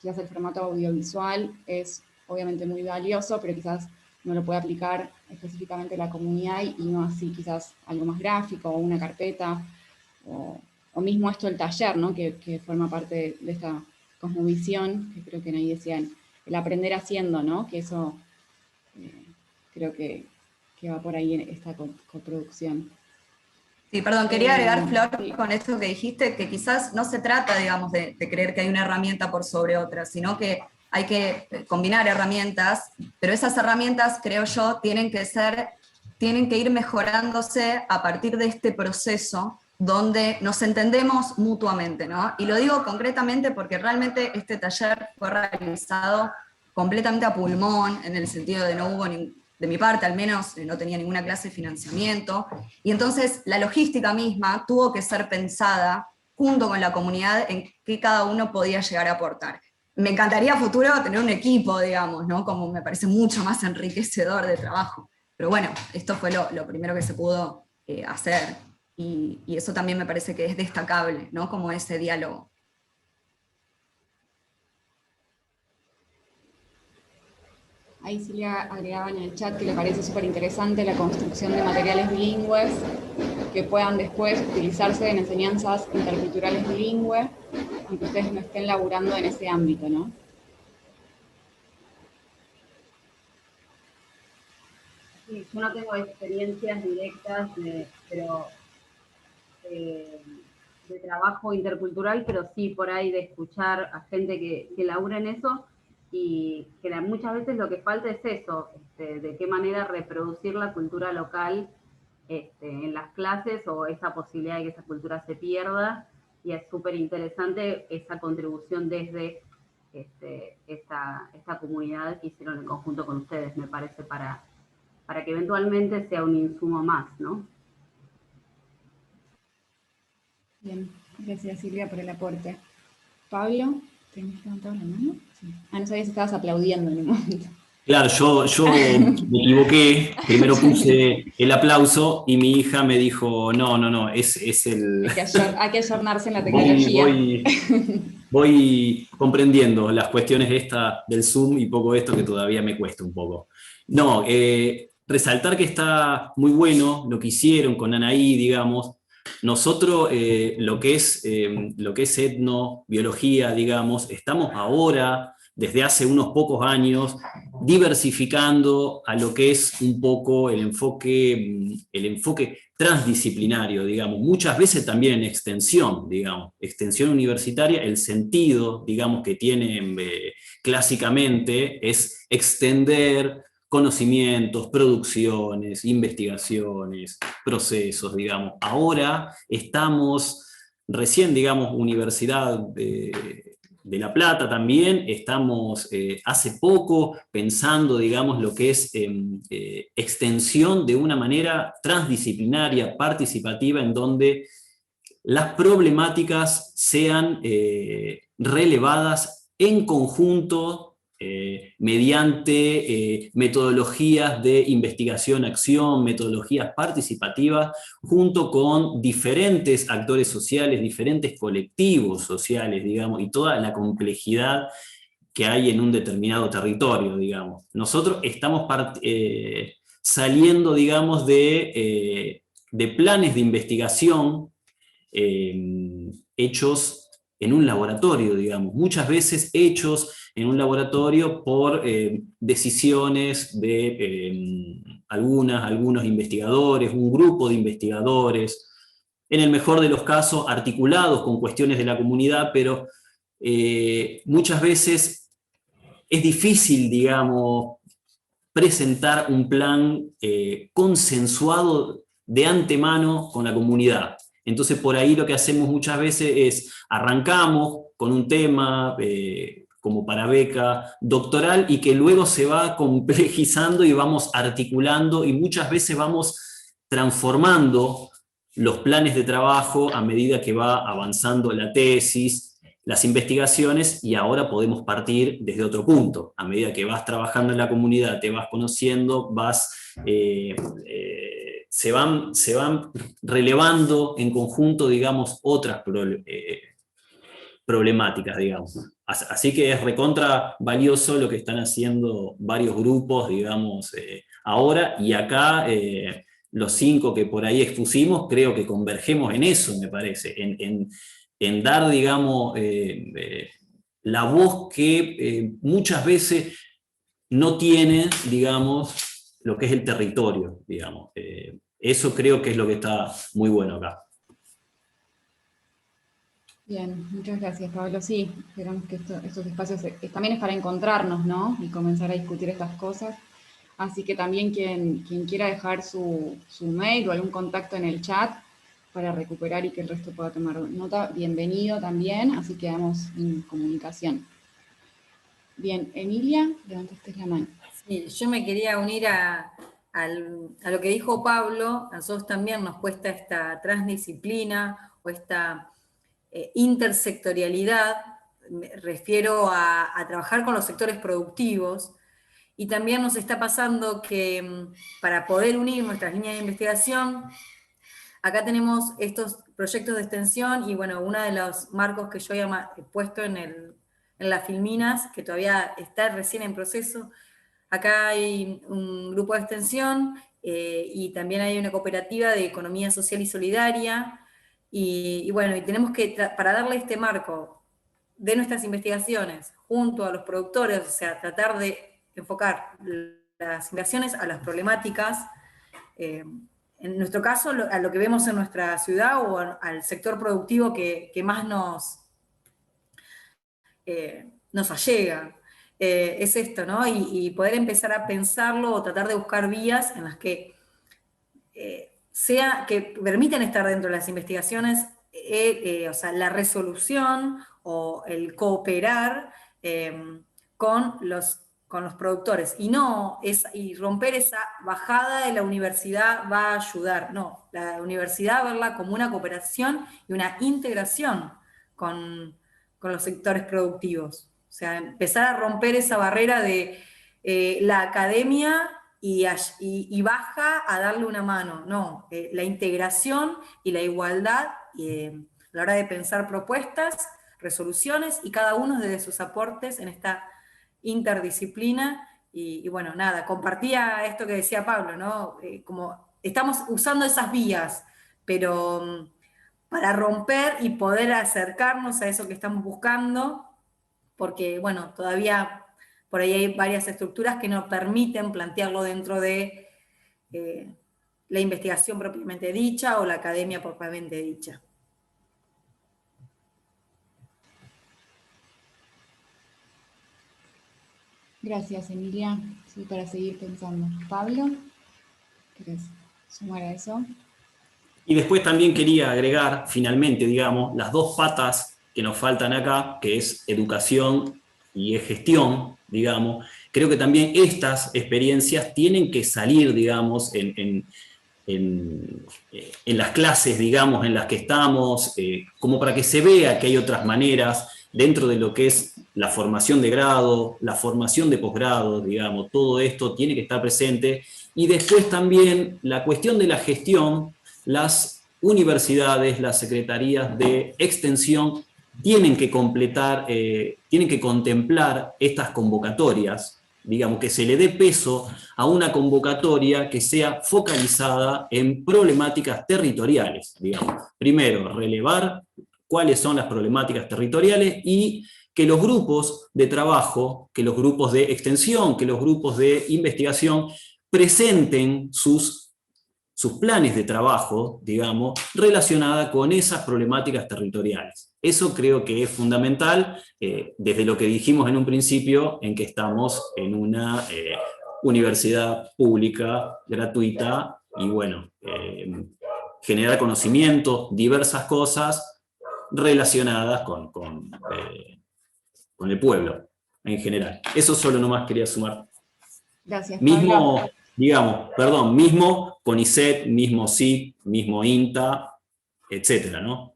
quizás el formato audiovisual es obviamente muy valioso, pero quizás no lo puede aplicar específicamente la comunidad y no así quizás algo más gráfico o una carpeta, o mismo esto el taller, ¿no? que forma parte de esta cosmovisión, que creo que ahí decían, el aprender haciendo, ¿no? Que eso creo que va por ahí en esta coproducción. Sí, perdón, quería agregar, Flor, con esto que dijiste, que quizás no se trata, digamos, de creer que hay una herramienta por sobre otra, sino que hay que combinar herramientas, pero esas herramientas, creo yo, tienen tienen que ir mejorándose a partir de este proceso donde nos entendemos mutuamente, ¿no? Y lo digo concretamente porque realmente este taller fue realizado completamente a pulmón, en el sentido de no hubo, de mi parte al menos, no tenía ninguna clase de financiamiento, y entonces la logística misma tuvo que ser pensada junto con la comunidad en qué cada uno podía llegar a aportar. Me encantaría a futuro tener un equipo, digamos, ¿no? Como me parece mucho más enriquecedor de trabajo. Pero bueno, esto fue lo primero que se pudo hacer, y eso también me parece que es destacable, ¿no? Como ese diálogo. Ahí Silvia agregaba en el chat que le parece súper interesante la construcción de materiales bilingües que puedan después utilizarse en enseñanzas interculturales bilingües, aunque ustedes no estén laburando en ese ámbito, ¿no? Sí, yo no tengo experiencias directas, pero de trabajo intercultural, pero sí por ahí de escuchar a gente que labura en eso, y que muchas veces lo que falta es eso, de qué manera reproducir la cultura local en las clases, o esa posibilidad de que esa cultura se pierda, y es súper interesante esa contribución desde esta comunidad que hicieron en conjunto con ustedes, me parece, para que eventualmente sea un insumo más, ¿no? Bien, gracias Silvia por el aporte. Pablo, ¿tenías levantado la mano? Sí. Ah, no sabía si estabas aplaudiendo en el momento. Claro, yo me equivoqué, primero puse el aplauso y mi hija me dijo, no, es el... Hay que ayornarse en la tecnología. Voy comprendiendo las cuestiones estas del Zoom y poco esto que todavía me cuesta un poco. No, resaltar que está muy bueno lo que hicieron con Anaí, digamos. Nosotros, lo que es etnobiología, digamos, estamos ahora, desde hace unos pocos años, diversificando a lo que es un poco el enfoque transdisciplinario, digamos, muchas veces también en extensión, digamos, extensión universitaria, el sentido, digamos, que tiene clásicamente es extender conocimientos, producciones, investigaciones, procesos, digamos. Ahora estamos, recién, digamos, Universidad de La Plata también, estamos hace poco pensando, digamos, lo que es extensión de una manera transdisciplinaria, participativa, en donde las problemáticas sean relevadas en conjunto, mediante metodologías de investigación-acción, metodologías participativas, junto con diferentes actores sociales, diferentes colectivos sociales, digamos, y toda la complejidad que hay en un determinado territorio, digamos. Nosotros estamos saliendo, digamos, de planes de investigación hechos en un laboratorio, digamos, muchas veces hechos en un laboratorio por decisiones de algunos investigadores, un grupo de investigadores, en el mejor de los casos articulados con cuestiones de la comunidad, pero muchas veces es difícil, digamos, presentar un plan consensuado de antemano con la comunidad. Entonces por ahí lo que hacemos muchas veces es arrancamos con un tema como para beca doctoral, y que luego se va complejizando y vamos articulando, y muchas veces vamos transformando los planes de trabajo a medida que va avanzando la tesis, las investigaciones, y ahora podemos partir desde otro punto. A medida que vas trabajando en la comunidad, te vas conociendo, se van relevando en conjunto, digamos, otras problemáticas, digamos. Así que es recontra valioso lo que están haciendo varios grupos, digamos, ahora, y acá los 5 que por ahí expusimos, creo que convergemos en eso, me parece, en dar, digamos, la voz que muchas veces no tiene, digamos, lo que es el territorio, digamos. Eso creo que es lo que está muy bueno acá. Bien, muchas gracias, Pablo. Sí, esperamos que estos espacios también es para encontrarnos, ¿no? Y comenzar a discutir estas cosas. Así que también quien quiera dejar su mail o algún contacto en el chat para recuperar y que el resto pueda tomar nota, bienvenido también, así quedamos en comunicación. Bien, Emilia, levantaste la mano. Sí, yo me quería unir a lo que dijo Pablo. A nosotros también nos cuesta esta transdisciplina o esta intersectorialidad. Me refiero a trabajar con los sectores productivos, y también nos está pasando que para poder unir nuestras líneas de investigación, acá tenemos estos proyectos de extensión, y bueno, uno de los marcos que yo he puesto en las Filminas, que todavía está recién en proceso. Acá hay un grupo de extensión y también hay una cooperativa de economía social y solidaria, y bueno, y tenemos que, para darle este marco de nuestras investigaciones junto a los productores, o sea, tratar de enfocar las investigaciones a las problemáticas, en nuestro caso, a lo que vemos en nuestra ciudad o al sector productivo que más nos allega. Es esto, ¿no? Y poder empezar a pensarlo o tratar de buscar vías en las que que permitan estar dentro de las investigaciones, o sea, la resolución o el cooperar con los productores, y romper esa bajada de la universidad va a ayudar. No, la universidad verla como una cooperación y una integración con los sectores productivos. O sea, empezar a romper esa barrera de la academia y baja a darle una mano. No, la integración y la igualdad a la hora de pensar propuestas, resoluciones, y cada uno desde sus aportes en esta interdisciplina. Y bueno, nada, compartía esto que decía Pablo, ¿no? Como estamos usando esas vías, pero para romper y poder acercarnos a eso que estamos buscando, porque bueno, todavía por ahí hay varias estructuras que no permiten plantearlo dentro de la investigación propiamente dicha o la academia propiamente dicha. Gracias, Emilia. Sí, para seguir pensando. Pablo, ¿querés sumar a eso? Y después también quería agregar, finalmente, digamos, las dos patas que nos faltan acá, que es educación y es gestión, digamos. Creo que también estas experiencias tienen que salir, digamos, en las clases, digamos, en las que estamos, como para que se vea que hay otras maneras dentro de lo que es la formación de grado, la formación de posgrado, digamos, todo esto tiene que estar presente. Y después también la cuestión de la gestión, las universidades, las secretarías de extensión tienen que completar, tienen que contemplar estas convocatorias, digamos, que se le dé peso a una convocatoria que sea focalizada en problemáticas territoriales, digamos. Primero, relevar cuáles son las problemáticas territoriales y que los grupos de trabajo, que los grupos de extensión, que los grupos de investigación presenten sus planes de trabajo, digamos, relacionada con esas problemáticas territoriales. Eso creo que es fundamental, desde lo que dijimos en un principio, en que estamos en una universidad pública, gratuita, y bueno, generar conocimiento, diversas cosas relacionadas con el pueblo en general. Eso solo nomás quería sumar. Gracias, Mismo, Pablo. digamos, perdón, mismo CONICET, mismo SIC, mismo INTA, etcétera, ¿no?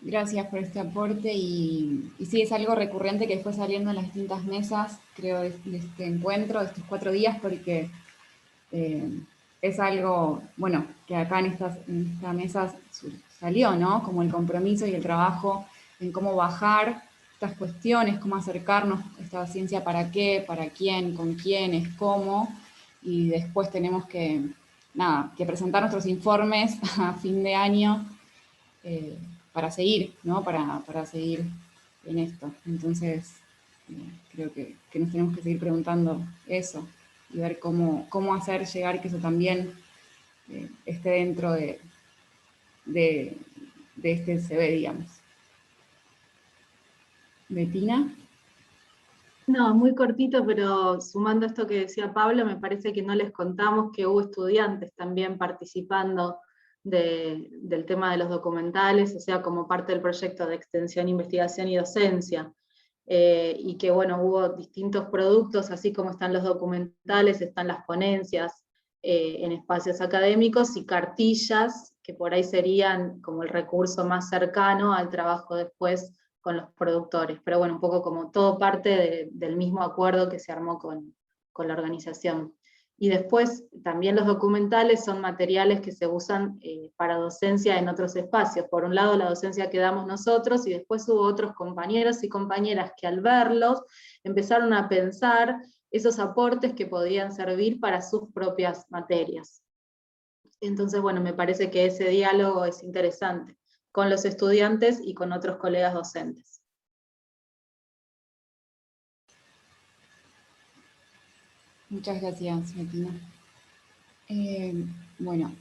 Gracias por este aporte y sí, es algo recurrente que fue saliendo en las distintas mesas, creo, de este encuentro, de estos 4 días, porque es algo, bueno, que acá en esta mesa salió, ¿no? Como el compromiso y el trabajo en cómo bajar estas cuestiones, cómo acercarnos a esta ciencia, para qué, para quién, con quiénes, cómo, y después tenemos que presentar nuestros informes a fin de año, para seguir, ¿no? Para seguir en esto. Entonces, creo que nos tenemos que seguir preguntando eso y ver cómo hacer llegar que eso también esté dentro de este CV, digamos. Betina. No, muy cortito, pero sumando esto que decía Pablo, me parece que no les contamos que hubo estudiantes también participando del tema de los documentales, o sea, como parte del proyecto de extensión, investigación y docencia. Y que bueno, hubo distintos productos, así como están los documentales, están las ponencias en espacios académicos y cartillas, que por ahí serían como el recurso más cercano al trabajo después con los productores. Pero bueno, un poco como todo parte del mismo acuerdo que se armó con la organización. Y después también los documentales son materiales que se usan para docencia en otros espacios. Por un lado la docencia que damos nosotros, y después hubo otros compañeros y compañeras que al verlos empezaron a pensar esos aportes que podían servir para sus propias materias. Entonces, bueno, me parece que ese diálogo es interesante con los estudiantes y con otros colegas docentes. Muchas gracias, Betina. Bueno,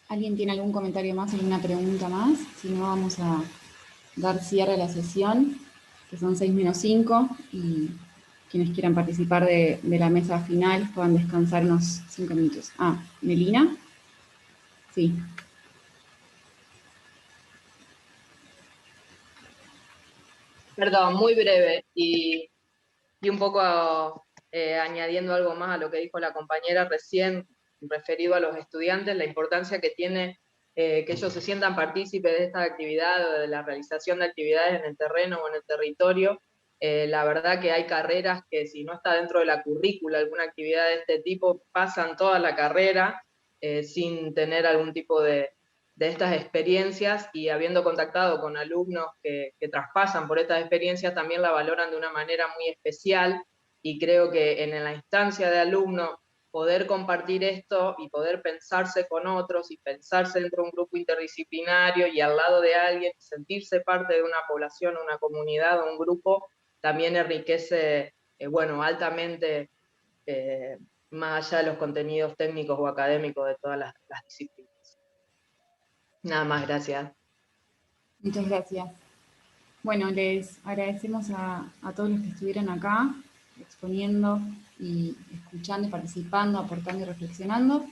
¿alguien tiene algún comentario más, alguna pregunta más? Si no, vamos a dar cierre a la sesión, que son 6:05, y quienes quieran participar de la mesa final puedan descansar unos 5 minutos. Ah, ¿Melina? Sí. Perdón, muy breve y un poco añadiendo algo más a lo que dijo la compañera recién, referido a los estudiantes, la importancia que tiene que ellos se sientan partícipes de esta actividad o de la realización de actividades en el terreno o en el territorio. La verdad que hay carreras que si no está dentro de la currícula alguna actividad de este tipo, pasan toda la carrera sin tener algún tipo de estas experiencias, y habiendo contactado con alumnos que traspasan por estas experiencias, también la valoran de una manera muy especial, y creo que en la instancia de alumno poder compartir esto y poder pensarse con otros y pensarse dentro de un grupo interdisciplinario y al lado de alguien, sentirse parte de una población, una comunidad o un grupo, también enriquece, bueno, altamente, más allá de los contenidos técnicos o académicos de todas las disciplinas. Nada más, gracias. Muchas gracias. Bueno, les agradecemos a todos los que estuvieron acá, exponiendo y escuchando, y participando, aportando y reflexionando,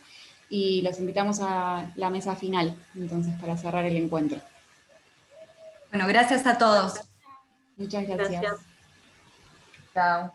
y los invitamos a la mesa final, entonces, para cerrar el encuentro. Bueno, gracias a todos. Muchas gracias. Chao.